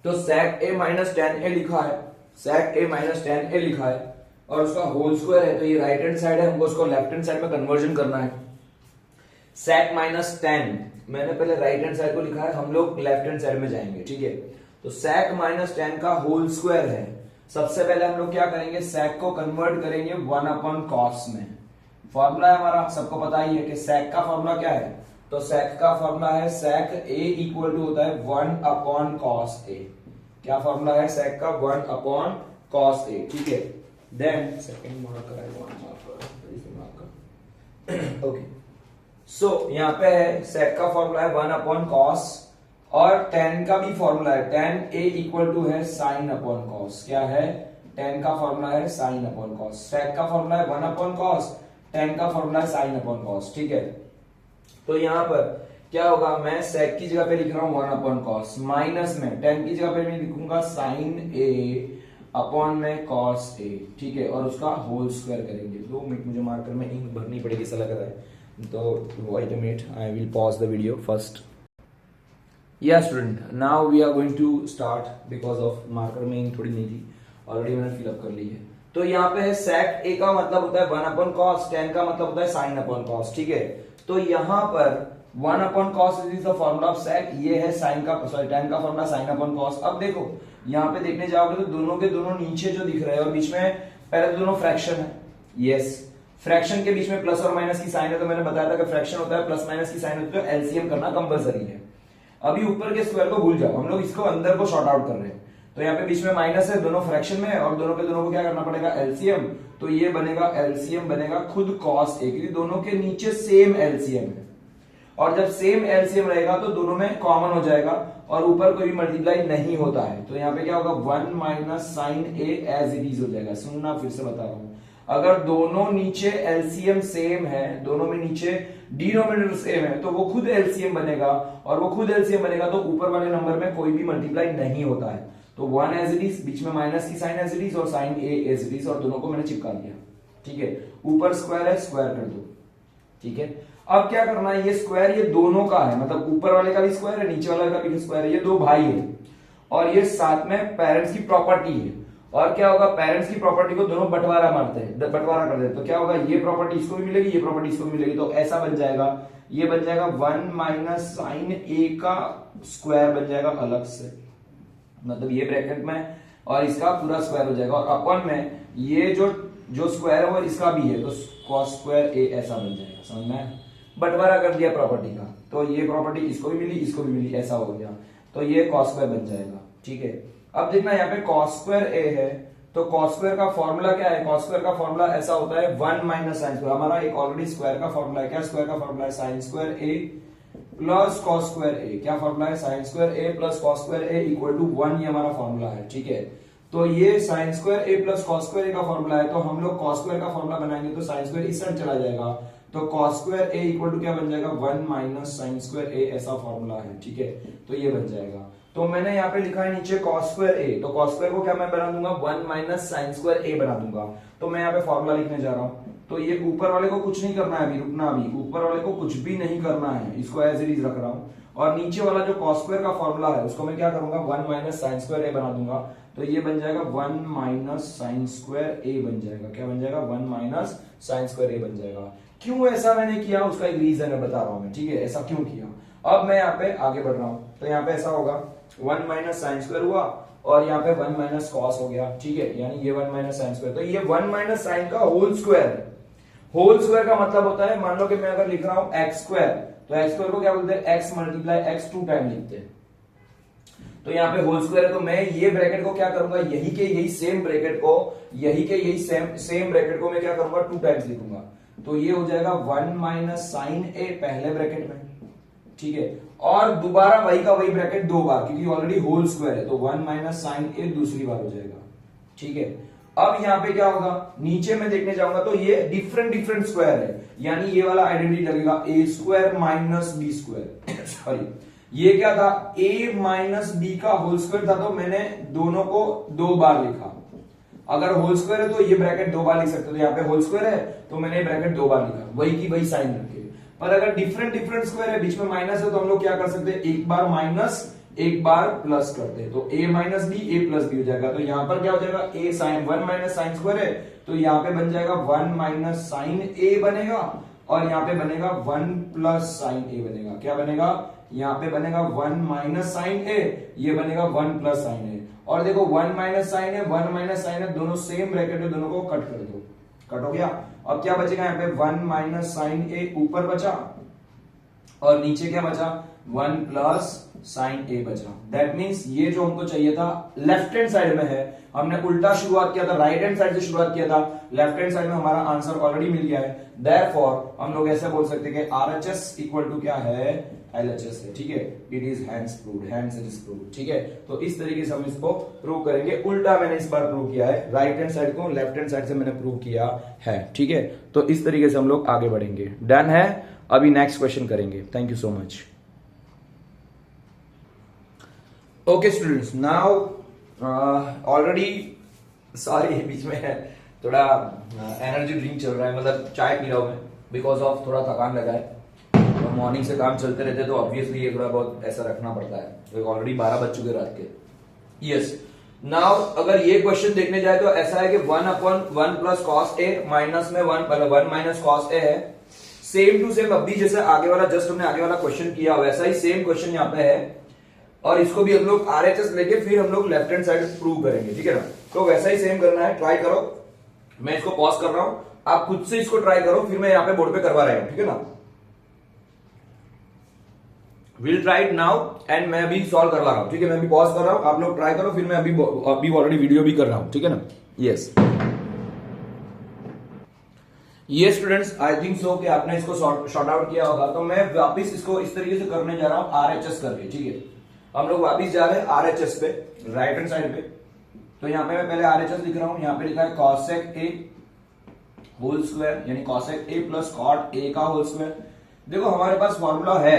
तो sec a माइनस टेन ए लिखा है, sec a माइनस टेन ए लिखा है, और उसका होल स्क्वायर है, तो ये राइट हैंड साइड है, हमको उसको लेफ्ट हैंड साइड में कन्वर्जन करना है। sec माइनस टेन, मैंने पहले राइट हैंड साइड को लिखा है, हम लोग लेफ्ट हैंड साइड में जाएंगे, ठीक है। तो sec माइनस टेन का होल स्क्वायर है। सबसे पहले हम लोग क्या करेंगे, sec को कन्वर्ट करेंगे 1 अपॉन कॉस में। फॉर्मूला है हमारा, सबको पता ही है कि sec का फॉर्मूला क्या है। तो sec का फॉर्मूला है sec a इक्वल टू होता है 1 अपॉन कॉस a। क्या फॉर्मूला है sec का? 1 अपॉन कॉस a, ठीक है। देन सेकंड मार्कर है, 1 मार्कर, ओके। सो यहाँ पे है sec का फॉर्मूला है 1 अपॉन कॉस, और tan का भी फॉर्मूला है, tan a इक्वल टू है sin अपॉन कॉस। क्या है? tan का फॉर्मूला है sin अपॉन कॉस। sec का फॉर्मूला है 1 अपॉन कॉस, tan का फॉर्मूला है sin अपॉन कॉस, ठीक है। तो यहाँ पर क्या होगा, मैं sec की जगह पे लिख रहा हूं 1 अपॉन कॉस, माइनस में tan की जगह पे मैं लिखूंगा sin a अपॉन में cos a, ठीक है, और उसका होल स्क्वायर करेंगे। 2 मिनट मुझे मार्कर में इंक भरनी पड़ेगी, ऐसा लग रहा है, तो wait a minute, I will pause the video first. या student, now we are going to start, because of marker में इंक थोड़ी नहीं थी, ऑलरेडी मैंने फिलअप कर ली है। तो यहाँ पे है sec a का मतलब होता है 1 अपॉन कॉस, tan का मतलब होता है sin अपॉन कॉस, ठीक है। तो यहाँ पर 1 upon cos is the formula of sec, ये है sin का, सॉरी tan का फॉर्मूला sin अपॉन कॉस। अब देखो यहाँ पे देखने जाओगे तो दोनों के दोनों नीचे जो दिख रहे हैं, और बीच में पहले तो दोनों फ्रैक्शन है, यस। फ्रैक्शन के बीच में प्लस और माइनस की साइन है, तो मैंने बताया था कि फ्रैक्शन होता है प्लस माइनस की साइन होती है, तो एलसीएम करना कंपलसरी है। अभी ऊपर के स्क्वायर को भूल जाओ, हम लोग इसको अंदर को शॉर्ट आउट कर रहे हैं। तो यहाँ पे बीच में माइनस है, दोनों फ्रैक्शन में है, और दोनों के दोनों को क्या करना पड़ेगा, एलसीएम। तो ये बनेगा एलसीएम बनेगा खुद cos a, क्योंकि दोनों के नीचे सेम एलसीएम है, और जब सेम एलसीएम रहेगा तो दोनों में कॉमन हो जाएगा, और ऊपर कोई भी मल्टीप्लाई नहीं होता है। तो यहाँ पे क्या होगा, 1 minus sine A as it is हो जाएगा। सुनना, फिर से बता रहा हूं, अगर दोनों नीचे एलसीएम सेम है, दोनों में नीचे डिनोमिनेटर सेम है, तो वो खुद एलसीएम बनेगा, और वो खुद एलसीएम बनेगा तो ऊपर वाले नंबर में कोई भी मल्टीप्लाई नहीं होता है। तो 1 एज इट इज, बीच में माइनस की साइन एज इट इज, और sine A as it is, और दोनों को मैंने चिपका दिया, ठीक है। ऊपर स्क्वायर है, स्क्वायर कर दो, ठीक है। अब क्या करना है, ये स्क्वायर ये दोनों का है, मतलब ऊपर वाले का भी स्क्वायर है, नीचे वाले का भी स्क्वायर है, ये दो भाई है, और ये साथ में पेरेंट्स की प्रॉपर्टी है। और क्या होगा, पेरेंट्स की प्रॉपर्टी को दोनों बंटवारा मारते हैं, बंटवारा कर देते, तो क्या होगा, ये प्रॉपर्टी इसको भी मिलेगी, ये प्रॉपर्टी इसको भी मिलेगी, तो ऐसा बन जाएगा, ये बन जाएगा 1 माइनस साइन ए का स्क्वायर बन जाएगा अलग से, मतलब ये ब्रैकेट में, और इसका पूरा स्क्वायर हो जाएगा, और अपन में ये जो स्क्वायर है वो इसका भी है, तो cos स्क्वायर ए ऐसा बन जाएगा। समझ में? बंटवारा कर दिया प्रॉपर्टी का, तो ये प्रॉपर्टी इसको भी मिली, इसको भी मिली, ऐसा हो गया, तो ये cos स्क्वायर बन जाएगा, ठीक है। अब देखना यहाँ पे cos स्क्वायर ए है, तो cos स्क्वायर का फॉर्मूला क्या है, cos स्क्वायर का फॉर्मूला ऐसा होता है 1 माइनस साइन स्क्वायर, हमारा एक ऑलरेडी स्क्वायर का फॉर्मूला है। क्या स्क्वायर का फॉर्मूला है, sine square A plus cos square A. क्या फॉर्मूला है, sine square A plus cos square A equal to 1, ये हमारा फॉर्मूला है, ठीक है। तो ये sine square A plus cos square A का फॉर्मूला है, तो हम लोग cos स्क्वायर का फॉर्मूला बनाएंगे तो साइन स्क्वायर इस साइड चला जाएगा, तो cos square A equal to क्या बन जाएगा, 1 माइनस साइन स्क्वायर ए, ऐसा फॉर्मूला है, ठीक है। तो ये बन जाएगा, तो मैंने यहाँ पे लिखा है नीचे cos स्क्वायर ए, तो cos स्क्वायर को क्या मैं बना दूंगा, 1 माइनस साइन स्क्वायर ए बना दूंगा। तो मैं यहाँ पे फॉर्मूला लिखने जा रहा हूँ, तो ये ऊपर वाले को कुछ नहीं करना है, अभी रुकना, अभी ऊपर वाले को कुछ भी नहीं करना है, इसको एज इट इज रख रहा हूँ, और नीचे वाला जो cos स्क्वायर का फॉर्मूला है उसको मैं क्या करूंगा, 1 माइनस साइन स्क्वायर ए बना दूंगा, तो ये बन जाएगा 1 माइनस साइन स्क्वायर ए बन जाएगा। क्या बन जाएगा, 1 माइनस साइन स्क्वायर ए बन जाएगा। क्यों ऐसा मैंने किया, उसका एक रीजन है, बता रहा हूं मैं, ठीक है, ऐसा क्यों किया। अब मैं यहाँ पे आगे बढ़ रहा हूं, तो यहाँ पे ऐसा होगा 1 माइनस साइन स्क्वायर हुआ और यहाँ पे 1 माइनस कॉस हो गया, ठीक है, यानी ये 1 माइनस साइन स्क्वायर, तो ये 1 माइनस साइन का होल स्क्वायर है। होल स्क्वायर का मतलब होता है, मान लो कि मैं अगर लिख रहा हूं एक्स स्क्वायर, तो एक्स स्क्वायर को क्या बोलते हैं, एक्स मल्टीप्लाई एक्स 2 टाइम लिखते हैं। तो यहाँ पे होल स्क्वायर है, तो मैं ये ब्रैकेट को क्या करूंगा, यही के यही सेम ब्रैकेट को, यही के यही सेम ब्रैकेट को मैं क्या करूंगा, 2 टाइम्स लिखूंगा। तो ये हो जाएगा 1 माइनस साइन ए पहले ब्रैकेट में, ठीक है, और दोबारा वही का वही ब्रैकेट 2 बार, क्योंकि ऑलरेडी होल स्क्वायर है, तो 1 माइनस साइन ए दूसरी बार हो जाएगा, ठीक है। अब यहाँ पे क्या होगा, नीचे में देखने जाऊंगा तो ये डिफरेंट स्क्वायर है, यानी ये वाला आइडेंटिटी लगेगा a square minus B square sorry, ये क्या था, a माइनस बी का होल स्क्वायर था, तो मैंने दोनों को 2 बार लिखा। अगर होल स्क्वायर है तो ये ब्रैकेट 2 बार लिख सकते हो, तो यहाँ पे होल स्क्वायर है तो मैंने ये ब्रैकेट 2 बार लिखा, वही की वही साइन रखे। पर अगर डिफरेंट स्क्वायर है, बीच में माइनस है, तो हम लोग क्या कर सकते हैं, एक बार माइनस एक बार प्लस करते हैं, तो a minus B A plus B हो जाएगा। तो यहाँ पर क्या हो जाएगा, a sine 1 minus sine square है, तो यहाँ पे बन जाएगा 1 माइनस साइन a बनेगा, और यहाँ पे बनेगा 1 प्लस साइन a बनेगा। क्या बनेगा, यहाँ पे बनेगा 1 माइनस साइन a, ये बनेगा 1 प्लस साइन a। और देखो 1 माइनस साइन है, 1 माइनस साइन है, दोनों सेम ब्रैकेट में, दोनों को कट कर दो, कट हो गया। अब क्या बचेगा, यहाँ पे 1 माइनस साइन a ऊपर बचा, और नीचे क्या बचा, 1 प्लस साइन ए बचा। दैट मींस ये जो हमको चाहिए था लेफ्ट हैंड साइड में है, हमने उल्टा शुरुआत किया था, राइट हैंड साइड से शुरुआत किया था, लेफ्ट हैंड साइड में हमारा आंसर ऑलरेडी मिल गया है। देयरफॉर हम लोग ऐसे बोल सकते हैं कि आरएचएस इक्वल टू क्या है, एलएचएस है, ठीक है, it is hands proved, hands it is proved, ठीक है। तो इस तरीके से हम इसको प्रूव करेंगे, उल्टा मैंने इस बार प्रूव किया है, राइट हैंड साइड को लेफ्ट हैंड साइड से मैंने प्रूव किया है, ठीक है। तो इस तरीके से हम लोग आगे बढ़ेंगे। डन है, अभी नेक्स्ट क्वेश्चन करेंगे। Thank you so much. Okay students, now already sorry बीच में थोड़ा एनर्जी ड्रिंक चल रहा है, मतलब चाय पी रहा हूं मैं, बिकॉज ऑफ थोड़ा थकान लगा है और मॉर्निंग से काम चलते रहते, तो ऑब्वियसली ये थोड़ा बहुत ऐसा रखना पड़ता है। तो ऑलरेडी 12 बज चुके रात के। यस, नाउ अगर ये क्वेश्चन देखने जाए तो ऐसा है कि 1/1 प्लस कॉस ए माइनस में 1 माइनस कॉस ए है। सेम टू सेम अभी जैसे आगे वाला जस्ट हमने आगे वाला क्वेश्चन किया, वैसा ही सेम क्वेश्चन यहाँ पे है, और इसको भी हम लोग आरएचएस लेके फिर हम लोग लेफ्ट हैंड साइड प्रूव करेंगे, ठीक है ना। तो वैसा ही सेम करना है, ट्राई करो। मैं इसको पॉज कर रहा हूं, आप खुद से इसको ट्राई करो, फिर मैं यहाँ पे बोर्ड पे करवा रहा हूं, ठीक है ना। Will try it now, and मैं अभी सॉल्व करवा रहा हूं, ठीक है। मैं अभी पॉज कर रहा हूं, आप लोग ट्राई करो, फिर मैं अभी ऑलरेडी वीडियो भी कर रहा हूं, ठीक है ना। यस ये स्टूडेंट्स, आई थिंक सो कि आपने इसको शॉर्ट आउट किया होगा। तो मैं वापिस इसको इस तरीके से करने जा रहा हूं, आरएचएस करके, ठीक है। हम लोग वापिस जा रहे हैं आरएचएस पे, राइट हैंड साइड पे। तो यहाँ पे मैं पहले आरएचएस लिख रहा हूं, यहाँ पे लिखा है कॉसेक ए होल स्क्वायर, यानी cosec A plus cot a का होल स्क्वायर। देखो हमारे पास फॉर्मूला है,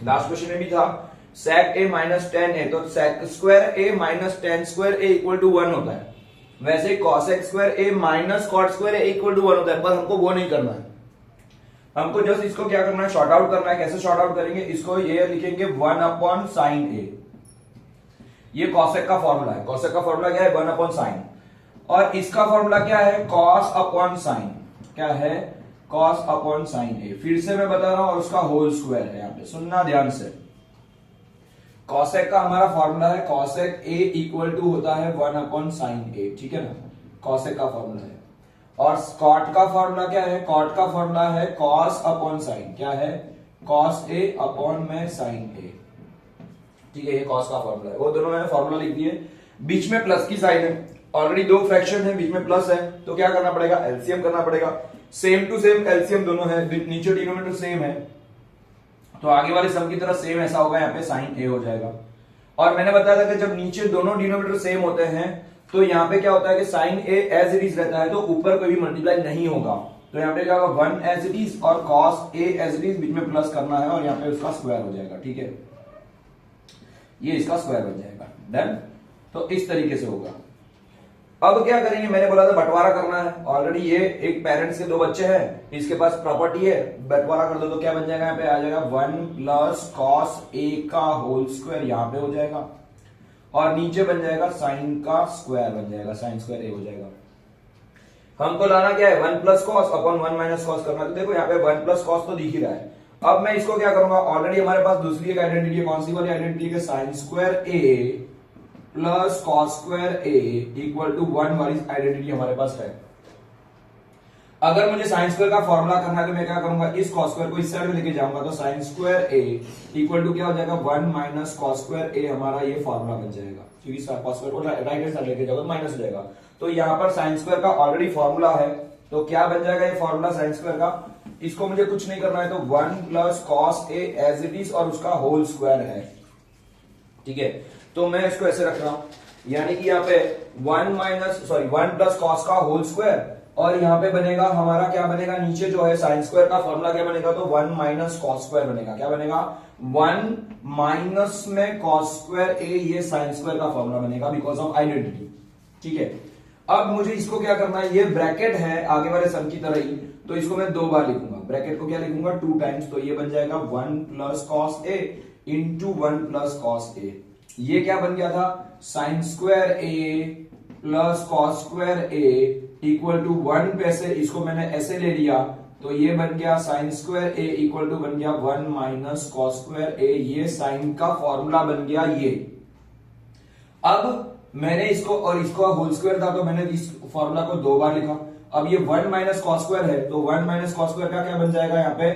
लास्ट क्वेश्चन में भी था, sec A minus tan a, तो sec square a minus tan square A equal to 1 होता है। वैसे ही cosec square a minus cot square A equal to 1 होता है, पर हमको वो नहीं करना है, हमको जस्ट इसको क्या करना है, शॉर्ट आउट करना है। कैसे शॉर्ट आउट करेंगे, इसको ये लिखेंगे 1 अपॉन साइन ए, ये कॉसेक का फॉर्मूला है। कॉसेक का फॉर्मूला क्या है, 1 अपॉन साइन, और इसका फॉर्मूला क्या है, कॉस अपॉन साइन, क्या है, कॉस अपॉन साइन ए। फिर से मैं बता रहा हूं, और उसका होल स्क्वायर है, यहाँ पे सुनना ध्यान से। कॉसेक का हमारा फॉर्मूला है, कॉसेक ए इक्वल टू होता है 1 अपॉन साइन ए, ठीक है ना, कॉसेक का फॉर्मूला है। और कॉट का फॉर्मूला क्या है, कॉट का फॉर्मूला है कॉस अपॉन साइन, क्या है, कॉस ए अपॉन में साइन ए, ठीक है, ये कॉस का फॉर्मूला है। वो दोनों मैंने फॉर्मूला लिख दिए, बीच में प्लस की साइन है, ऑलरेडी 2 फ्रैक्शन है, बीच में प्लस है, तो क्या करना पड़ेगा, एलसीएम करना पड़ेगा। सेम टू सेम एलसीएम दोनों है, नीचे डिनोमिनेटर सेम है, तो आगे वाले सम की तरह सेम ऐसा होगा, यहाँ पे साइन ए हो जाएगा। और मैंने बताया था कि जब नीचे दोनों डिनोमिनेटर सेम होते हैं तो यहाँ पे क्या होता है कि sine A as it is रहता है, तो ऊपर कोई भी मल्टीप्लाई नहीं होगा। तो यहाँ पे क्या होगा, 1 एज इट इज और cos A as it is, बीच में प्लस करना है, और यहाँ पे उसका स्क्वायर हो जाएगा, ठीक है, ये इसका स्क्वायर बन जाएगा। डन, तो इस तरीके से होगा। अब क्या करेंगे, मैंने बोला था बंटवारा करना है, ऑलरेडी ये एक पेरेंट्स के 2 बच्चे हैं, इसके पास प्रॉपर्टी है, बंटवारा कर दो तो क्या बन जाएगा, यहाँ पे आ जाएगा 1 प्लस कॉस ए का होल स्क्वायर, यहाँ पे हो जाएगा, और नीचे बन जाएगा साइन का स्क्वायर बन जाएगा, साइन स्क्वायर ए हो जाएगा। हमको लाना क्या है, 1 plus cos upon 1 minus cos करना। तो देखो यहाँ पे 1 प्लस कॉस तो दिख ही रहा है, अब मैं इसको क्या करूंगा, ऑलरेडी हमारे पास दूसरी एक आइडेंटिटी है, कौन सी वाली आइडेंटिटी है, sine square A plus cos square A equal to 1 वाली आइडेंटिटी हमारे पास है। अगर मुझे साइन स्क्वायर का फॉर्मूला करना है तो मैं क्या करूंगा, इस कॉस स्क्वायर को इस साइड में लेके जाऊंगा, तो sine square A equal to क्या हो जाएगा, 1 माइनस कॉस स्क्वायर ए, हमारा ये फॉर्मूला बन जाएगा, क्योंकि कॉस स्क्वायर को राइट हैंड साइड लेके जाओगे माइनस हो जाएगा। तो यहाँ पर साइन स्क्वायर का ऑलरेडी फॉर्मूला है, तो क्या बन जाएगा ये फॉर्मूला साइन स्क्वायर का, इसको मुझे कुछ नहीं करना है, तो 1 plus cos A as it is और उसका होल स्क्वायर है। ठीक है, तो मैं इसको ऐसे रख रहा हूं, यानी कि यहाँ पे 1 प्लस कॉस का होल स्क्वायर, और यहाँ पे बनेगा हमारा क्या बनेगा, नीचे जो है साइन स्क्वायर का फॉर्मूला क्या बनेगा, तो 1 माइनस कॉस स्क्वायर बनेगा। क्या बनेगा, 1 माइनस में कॉस स्क्वायर ए, ये साइन स्क्वायर का फॉर्मूला बनेगा बिकॉज ऑफ आइडेंटिटी। ठीक है, अब मुझे इसको क्या करना है, ये ब्रैकेट है आगे वाले सम की तरह ही, तो इसको मैं 2 बार लिखूंगा, ब्रैकेट को क्या लिखूंगा 2 टाइम्स, तो ये बन जाएगा 1 plus cos A into 1 plus cos A. ये क्या बन गया था, sine square A plus cos square A equal to 1 पे से इसको मैंने ऐसे ले लिया, तो ये बन गया sine square A equal to बन गया 1 माइनस कॉस स्क्वायर ए, ये साइन का फॉर्मूला बन गया ये। अब मैंने इसको और इसको होल स्क्वायर था, तो मैंने इस फॉर्मूला को 2 बार लिखा। अब ये 1 माइनस कॉस स्क्वायर है, तो 1 माइनस कॉस स्क्वायर का क्या बन जाएगा, यहाँ पे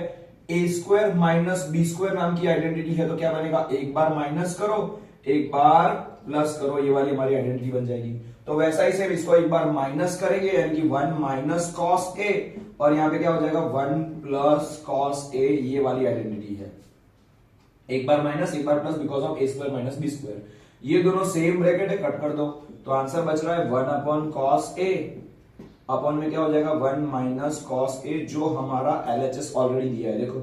ए स्क्वायर माइनस बी स्क्वायर नाम की आइडेंटिटी है, तो क्या बनेगा, एक बार माइनस करो एक बार प्लस करो, ये वाली हमारी आइडेंटिटी बन जाएगी। तो वैसा ही सेम इसको एक बार माइनस करेंगे, यानी कि 1 माइनस कॉस ए, और यहाँ पे क्या हो जाएगा 1 प्लस कॉस ए, ये वाली आइडेंटिटी है। एक बार माइनस एक बार plus because of a square minus B square, ये दोनों सेम ब्रैकेट है, कट कर दो, तो आंसर बच रहा है 1 अपॉन कॉस ए, अपॉन में क्या हो जाएगा 1 माइनस कॉस ए, जो हमारा एलएचएस ऑलरेडी दिया है, देखो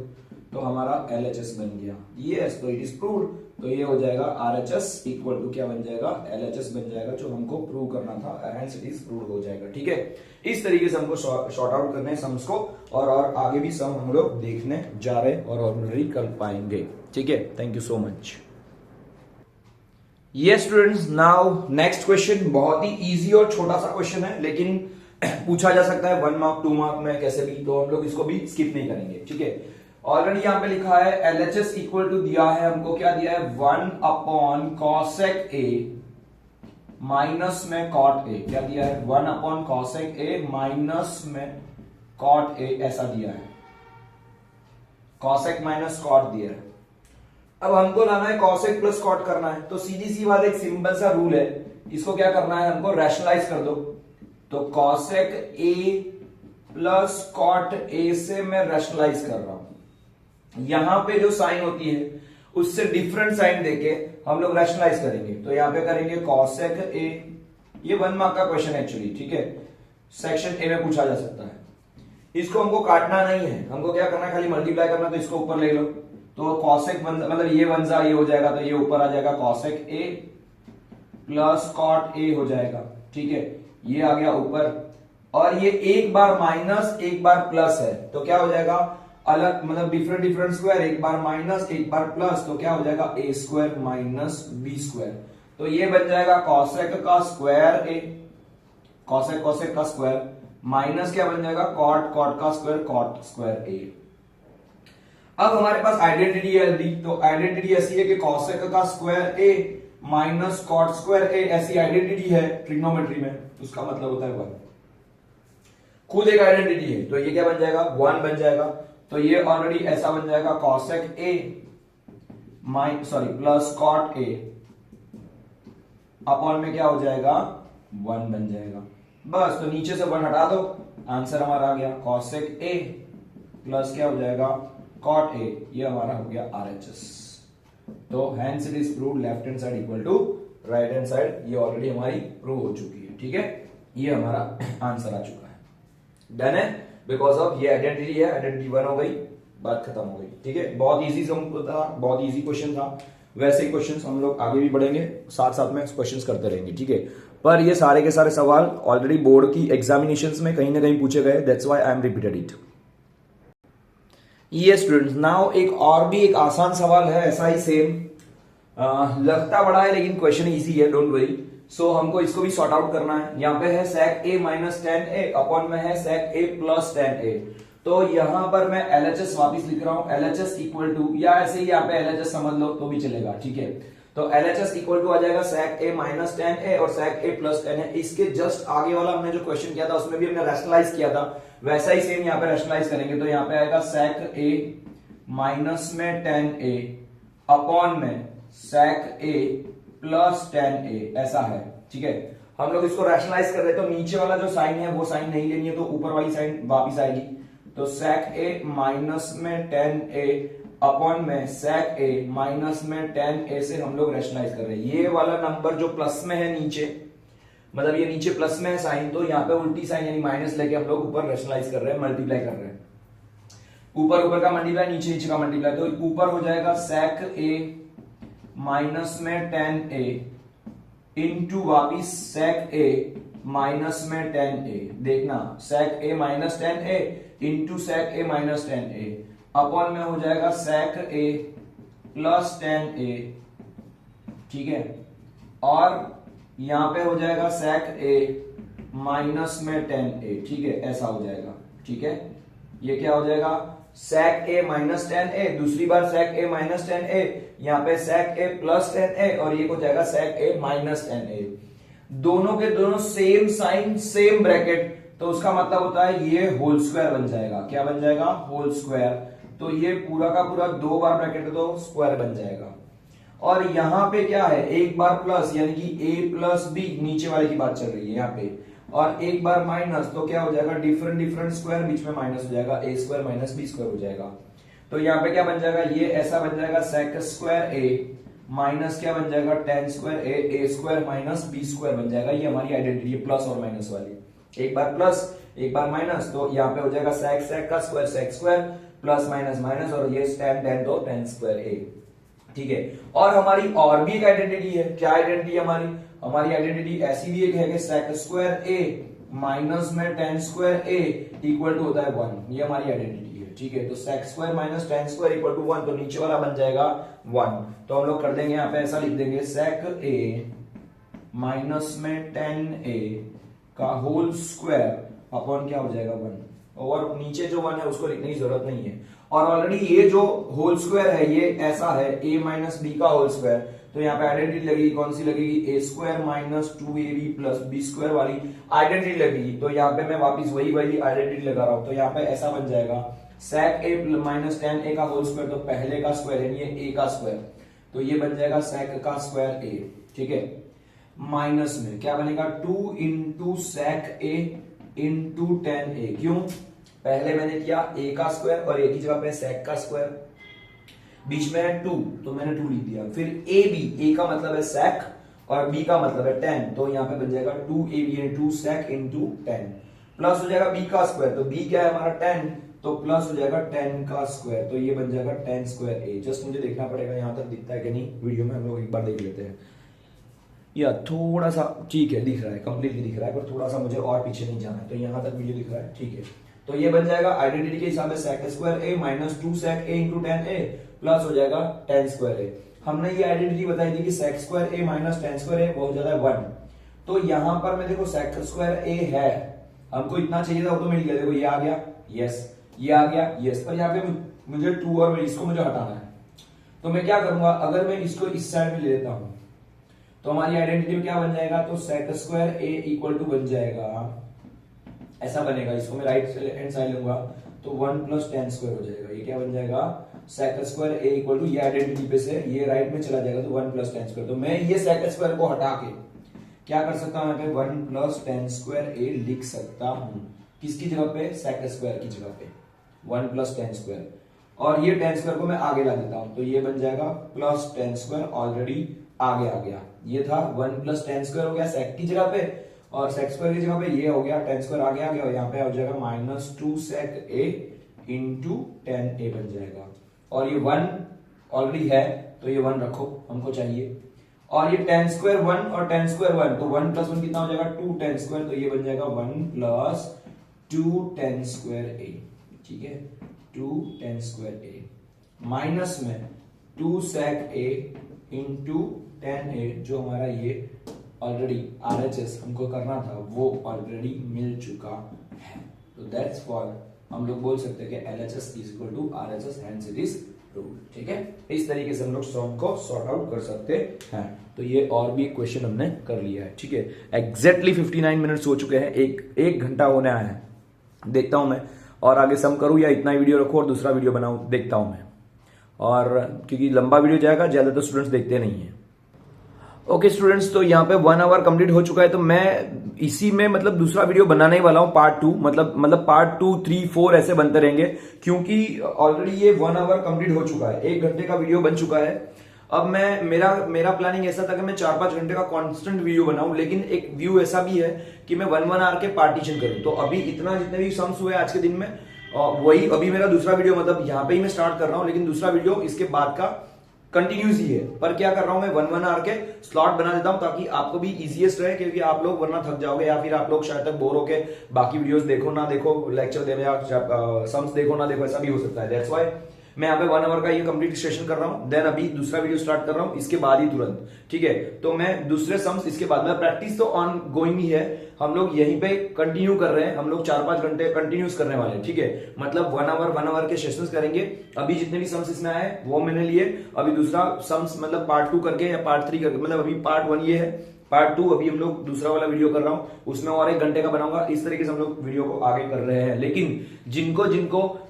तो हमारा एलएचएस बन गया, यस, तो इट इज प्रूव्ड। तो ये हो जाएगा आरएचएस इक्वल टू क्या बन जाएगा, एलएचएस बन जाएगा, जो हमको प्रूव करना था, हेंस इट इज प्रूव्ड हो जाएगा। ठीक है, इस तरीके से हमको शॉर्ट आउट करने हैं सम्स को, और आगे भी सम हम लोग देखने जा रहे हैं और ऑर्डिनरी कर पाएंगे। ठीक है, थैंक यू सो मच। ये स्टूडेंट्स, नाउ नेक्स्ट क्वेश्चन बहुत ही इजी और छोटा सा क्वेश्चन है, लेकिन पूछा जा सकता है 1 मार्क 2 मार्क में कैसे भी, तो हम लोग इसको भी स्किप नहीं करेंगे। ठीक है, ऑलरेडी यहां पे लिखा है एलएचएस इक्वल टू दिया है हमको, क्या दिया है 1 अपॉन कॉसेक ए माइनस में कॉट ए, क्या दिया है 1 अपॉन कॉसेक ए माइनस में कॉट ए, ऐसा दिया है, कॉसेक माइनस कॉट दिया है। अब हमको लाना है कॉसेक प्लस कॉट करना है, तो सीधी सी बात, एक सिंपल सा रूल है, इसको क्या करना है हमको, रैशनलाइज कर दो, तो cosec A plus cot A से मैं रैशनलाइज कर रहा हूं, यहां पे जो साइन होती है उससे डिफरेंट साइन देके हम लोग रैशनलाइज करेंगे, तो यहां पे करेंगे कॉसेक ए, ये 1 मार्क का क्वेश्चन है एक्चुअली। ठीक है, सेक्शन ए में पूछा जा सकता है, इसको हमको काटना नहीं है, हमको क्या करना है खाली मल्टीप्लाई करना, तो इसको ऊपर ले लो, तो कॉसेक मतलब ये 1 जा ये हो जाएगा, तो ये ऊपर आ जाएगा cosec A plus cot A हो जाएगा। ठीक है, ये आ गया ऊपर, और ये एक बार माइनस एक बार प्लस है, तो क्या हो जाएगा अलग, मतलब डिफरेंट स्क्वायर, एक बार माइनस एक बार प्लस, तो क्या हो जाएगा ए स्क्वायर माइनस बी स्क्वायर, तो ये बन जाएगा कॉसेक का स्क्वायर ए, कॉसेक कॉसेक का स्क्वायर, माइनस क्या बन जाएगा कॉट कॉट का स्क्वायर, कॉट स्क्वायर ए। अब हमारे पास आइडेंटिटी है, तो आइडेंटिटी ऐसी है कि कॉसेक का square a minus cot square ए, ऐसी आइडेंटिटी है ट्रिग्नोमेट्री में, उसका मतलब होता है 1, खुद एक आइडेंटिटी है, तो ये क्या बन जाएगा 1 बन जाएगा, तो ये ऑलरेडी ऐसा बन जाएगा cosec A plus cot A, upon में क्या हो जाएगा 1 बन जाएगा, बस, तो नीचे से 1 हटा दो, आंसर हमारा आ गया कॉसेक ए प्लस क्या हो जाएगा कॉट ए, ये हमारा हो गया आरएचएस। तो hence it is proved left hand side equal to right hand side, ये ऑलरेडी हमारी प्रूव हो चुकी है। ठीक है, ये हमारा आंसर आ चुका है, डन है, बिकॉज ऑफ ये आइडेंटिटी है, आइडेंटिटी 1 हो गई, बात खत्म हो गई। ठीक है, बहुत इजी था, बहुत इजी क्वेश्चन था, वैसे ही क्वेश्चंस हम लोग आगे भी बढ़ेंगे, साथ साथ में क्वेश्चंस करते रहेंगे। ठीक है, पर ये सारे के सारे सवाल ऑलरेडी बोर्ड की एग्जामिनेशंस में कहीं ना कहीं पूछे गए, that's why I am repeated it. ये स्टूडेंट्स, नाउ एक और भी एक आसान सवाल है, ऐसा ही सेम, लगता बड़ा है लेकिन क्वेश्चन इजी है, डोंट वरी। सो हमको इसको भी सॉर्ट आउट करना है। यहाँ पे है sec a minus tan A, upon में है sec a plus ten a, तो यहां पर मैं LHS वापिस लिख रहा हूं, LHS इक्वल टू, या ऐसे ही यहाँ पे LHS समझ लो तो भी चलेगा, ठीक है। तो LHS इक्वल टू आ जाएगा sec a माइनस टेन ए और sec a प्लस टेन है। इसके जस्ट आगे वाला हमने जो क्वेश्चन किया था उसमें भी हमने रैशनलाइज किया था, वैसा ही सेम यहाँ पे रैशनलाइज करेंगे। तो यहाँ पे आएगा sec a माइनस में टेन ए अपॉन में sec a प्लस टेन ए, ऐसा है, ठीक है। हम लोग इसको रैशनलाइज कर रहे हैं, तो नीचे वाला जो साइन है वो साइन नहीं लेनी है, तो ऊपर वाली साइन वापिस आएगी। तो sec a माइनस में टेन ए अपॉन में sec a माइनस में टेन ए से हम लोग रैशनलाइज कर रहे हैं। ये वाला नंबर जो प्लस में है नीचे, मतलब ये नीचे प्लस में है साइन, तो यहाँ पे उल्टी साइन यानी माइनस लेके हम लोग ऊपर रैशनलाइज कर रहे हैं, मल्टीप्लाई कर रहे हैं। ऊपर ऊपर का मल्टीप्लाई, नीचे नीचे का मल्टीप्लाई, तो ऊपर हो जाएगा sec a माइनस में टेन ए इंटू वापिस sec a माइनस में टेन ए। देखना sec a minus tan A into sec a minus tan A upon में हो जाएगा sec a प्लस टेन ए, ठीक है। और यहां पे हो जाएगा sec a माइनस में टेन ए, ठीक है, ऐसा हो जाएगा, ठीक है। ये क्या हो जाएगा sec a माइनस टेन ए, दूसरी बार sec a माइनस टेन ए, यहाँ पे sec a प्लस टेन ए, और ये हो जाएगा sec a माइनस टेन ए। दोनों के दोनों सेम साइन सेम ब्रैकेट, तो उसका मतलब होता है ये होल स्क्वायर बन जाएगा। क्या बन जाएगा? Whole square. तो ये पूरा का पूरा दो बार ब्रैकेट है तो स्क्वायर बन जाएगा। और यहां पे क्या है, एक बार प्लस यानी कि a प्लस बी, नीचे वाले की बात चल रही है यहाँ पे, और एक बार माइनस, तो क्या हो जाएगा डिफरेंट डिफरेंट स्क्वायर, बीच में माइनस हो जाएगा, a square minus B square हो जाएगा। तो यहाँ पे क्या बन जाएगा, ये ऐसा बन जाएगा sec स्क्वायर a माइनस क्या बन जाएगा ten square a square minus B square बन जाएगा। ये हमारी आइडेंटिटी है प्लस और माइनस वाली, एक बार प्लस एक बार माइनस, तो यहाँ पे हो जाएगा sec का square sec square plus minus minus, और ये tan तो tan स्क्वायर a, ठीक है। और हमारी और भी एक आइडेंटिटी है। क्या आइडेंटिटी हमारी? हमारी आइडेंटिटी ऐसी भी एक है कि sec स्क्वायर a माइनस में tan square a equal to होता है 1। ये हमारी आइडेंटिटी है, ठीक है। तो sec square minus tan square equal to 1, तो नीचे वाला बन जाएगा 1। तो हम लोग कर देंगे यहाँ पे, ऐसा लिख देंगे sec a माइनस में tan a का होल स्क्वायर अपॉन क्या हो जाएगा 1, और नीचे जो 1 है उसको लिखने की जरूरत नहीं है। और ऑलरेडी ये जो होल स्क्वायर है ये ऐसा है a माइनस बी का होल स्क्वायर, तो यहाँ पे आइडेंटिटी लगेगी, कौन सी लगेगी, a square minus 2ab plus B square वाली आइडेंटिटी लगेगी। तो यहाँ पे मैं वापिस वही आइडेंटिटी लगा रहा हूं। तो यहाँ पे ऐसा बन जाएगा sec a minus tan a का होल स्क्वायर, तो पहले का स्क्वायर है ये a का स्क्वायर, तो ये बन जाएगा sec का स्क्वायर a, ठीक है। माइनस में क्या बनेगा 2 into sec a into tan a. क्यों? पहले मैंने किया a का स्क्वायर और a की जगह पे sec का स्क्वायर, बीच में है 2 तो मैंने 2 लिख दिया। फिर a का मतलब है sec और b का मतलब है tan, तो यहाँ पे बन जाएगा 2ab into sec into tan, plus हो जाएगा b का स्क्वायर, तो b क्या है हमारा 10, तो प्लस हो जाएगा 10 का स्क्वायर, तो ये बन जाएगा 10 स्क्वायर a। जस्ट मुझे देखना पड़ेगा यहाँ तक दिखता है कि नहीं, वीडियो में हम लोग एक बार देख लेते हैं। या थोड़ा सा ठीक है, दिख रहा है, कंप्लीटली दिख रहा है, पर थोड़ा सा मुझे और पीछे नहीं जाना है, तो यहाँ तक वीडियो दिख रहा है, ठीक है। तो ये बन जाएगा आइडेंटिटी के हिसाब से sec square a minus 2 sec a into tan A plus हो जाएगा 10 स्क्वायर a। हमने ये आइडेंटिटी बताई थी कि sec square a minus 10 square a बहुत ज्यादा है 1, तो यहाँ पर मैं देखो sec स्क्वायर a है, हमको इतना चाहिए था वो तो मिल गया, देखो ये आ गया, यस, ये आ गया, यस, पर यहाँ पे मुझे 2 और इसको मुझे हटाना है। तो मैं क्या करूंगा, अगर मैं इसको इस साइड में ले लेता हूं तो हमारी आइडेंटिटी में क्या बन जाएगा, तो sec square a equal to बन जाएगा, ऐसा बनेगा, इसको मैं राइट हैंड साइड लूंगा तो 1 प्लस टेन स्क्वायर हो जाएगा। ये क्या बन जाएगा, sec square a equal to, ये आइडेंटिटी पे से ये राइट में चला जाएगा तो 1 प्लस टेन स्क्वायर। तो मैं ये sec स्क्वायर को हटा के क्या कर सकता हूं, यहाँ पे 1 प्लस टेन स्क्वायर a लिख सकता हूं। किसकी जगह पे, sec स्क्वायर की जगह पे 1 प्लस टेन स्क्वायर, और ये टेन स्क्वायर को मैं आगे ला देता हूं, तो ये बन जाएगा प्लस टेन स्क्वायर, ऑलरेडी आगे आ गया। ये था 1 प्लस टेन स्क्वायर हो गया sec की जगह पे, और sec स्क्वायर की जगह पे ये हो गया टेन स्क्वायर आगे आ गया, और यहाँ पे हो जाएगा minus 2 sec a into tan a बन जाएगा। और ये 1 ऑलरेडी है तो ये 1 रखो, हमको चाहिए। और ये टेन स्क्वायर 1 और टेन स्क्वायर 1, तो 1 प्लस 1 कितना हो जाएगा 2 टेन स्क्वायर, तो ये बन जाएगा 1 प्लस 2 टेन स्क्वायर a, ठीक है, 2 टेन स्क्वायर a माइनस में 2 sec a इंटू टेन ए, जो हमारा ये ऑलरेडी RHS हमको करना था वो ऑलरेडी मिल चुका है। तो दैट्स फॉर हम लोग बोल सकते हैं कि LHS is equal to RHS, hence it is rule. ठीक है, इस तरीके से हम लोग सम को सॉर्ट आउट कर सकते हैं। तो ये और भी क्वेश्चन हमने कर लिया है। ठीक है, एग्जैक्टली 59 मिनट्स हो चुके हैं, एक घंटा होने आया है। देखता हूं मैं और आगे सम करूं या इतना ही वीडियो रखूं और दूसरा वीडियो बनाऊं, देखता हूं मैं। और क्योंकि लंबा वीडियो जाएगा, ज्यादातर स्टूडेंट्स देखते नहीं है। ओके स्टूडेंट्स, तो यहाँ पे 1 आवर कंप्लीट हो चुका है। तो मैं इसी में मतलब दूसरा वीडियो बनाने ही वाला हूँ, पार्ट 2, मतलब पार्ट 2, 3, 4 ऐसे बनते रहेंगे, क्योंकि ऑलरेडी ये 1 आवर कंप्लीट हो चुका है, 1 घंटे का वीडियो बन चुका है। अब मैं मेरा प्लानिंग ऐसा था कि मैं 4-5 घंटे का कांस्टेंट वीडियो बनाऊं, लेकिन एक व्यू ऐसा भी है कि मैं 1 आवर के पार्टीशन करूं। तो अभी इतना जितने भी सम्स हुए आज के दिन में, वही अभी मेरा दूसरा वीडियो, मतलब यहाँ पे ही मैं स्टार्ट कर रहा हूँ, लेकिन दूसरा वीडियो इसके बाद का कंटिन्यूस ही है। पर क्या कर रहा हूं मैं, 1 आवर के स्लॉट बना देता हूं ताकि आपको भी इजीएस्ट रहे, क्योंकि आप लोग वरना थक जाओगे या फिर आप लोग शायद तक बोर होके बाकी वीडियोस देखो ना देखो, लेक्चर दे या सम्स देखो ना देखो, ऐसा भी हो सकता है। दैट्स व्हाई मैं यहाँ पे 1 आवर का ये कंप्लीट सेशन कर रहा हूं, देन अभी दूसरा वीडियो स्टार्ट कर रहा हूं इसके बाद ही तुरंत। ठीक है, तो मैं दूसरे सम्स इसके बाद में, प्रैक्टिस तो ऑन गोइंग ही है, हम लोग यहीं पे कंटिन्यू कर रहे हैं, हम लोग 4-5 घंटे कंटिन्यूस करने वाले हैं। ठीक है, मतलब 1 आवर के सेशंस करेंगे। अभी जितने भी सम्स इसमें आए वो मैंने लिए, अभी दूसरा सम्स मतलब पार्ट 2 करके या पार्ट 3 करके, मतलब अभी पार्ट 1 ये है, पार्ट 2 अभी हम लोग दूसरा वाला वीडियो कर रहा हूं, उसमें और 1 घंटे का बनाऊंगा। इस तरीके से हम लोग वीडियो को आगे कर रहे हैं। लेकिन जिनको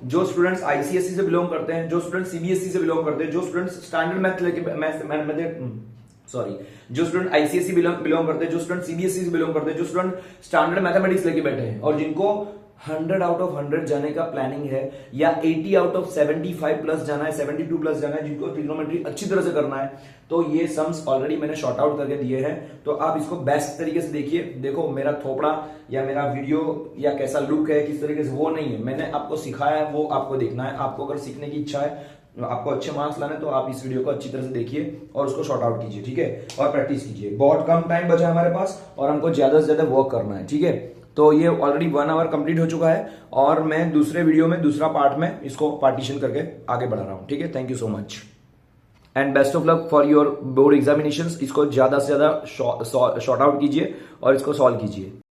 जो स्टूडेंट्स ICSE से बिलोंग करते हैं, जो स्टूडेंट CBSE से बिलोंग करते हैं, जो स्टूडेंट्स स्टैंडर्ड मैथ लेके जो स्टूडेंट ICSE बिलोंग करते हैं, जो स्टूडेंट CBSE से बिलोंग करते हैं, जो स्टूडेंट स्टैंडर्ड मैथमेटिक्स लेके बैठे हैं, और जिनको 100 आउट ऑफ 100 जाने का प्लानिंग है, या 80 आउट ऑफ 75 प्लस जाना है, 72 प्लस जाना है, जिनको ट्रिग्नोमेट्री अच्छी तरह से करना है, तो ये सम्स ऑलरेडी मैंने शॉर्ट आउट करके दिए हैं। तो आप इसको बेस्ट तरीके से देखिए। देखो, मेरा थोपड़ा या मेरा वीडियो या कैसा लुक है, किस तरीके से, वो नहीं है, मैंने आपको सिखाया है, वो आपको देखना है। आपको अगर सीखने की इच्छा है, आपको अच्छे मार्क्स लाने, तो आप इस वीडियो को अच्छी तरह से देखिए और उसको शॉर्ट आउट कीजिए। ठीक है, और प्रैक्टिस कीजिए। बहुत कम टाइम बचा है हमारे पास और हमको ज्यादा से ज्यादा वर्क करना है। ठीक है, तो ये ऑलरेडी 1 आवर कंप्लीट हो चुका है और मैं दूसरे वीडियो में, दूसरा पार्ट में इसको पार्टीशन करके आगे बढ़ा रहा हूं। ठीक है, thank you so much and best of luck for your board examinations. इसको ज्यादा से ज्यादा शॉर्ट आउट कीजिए और इसको सॉल्व कीजिए।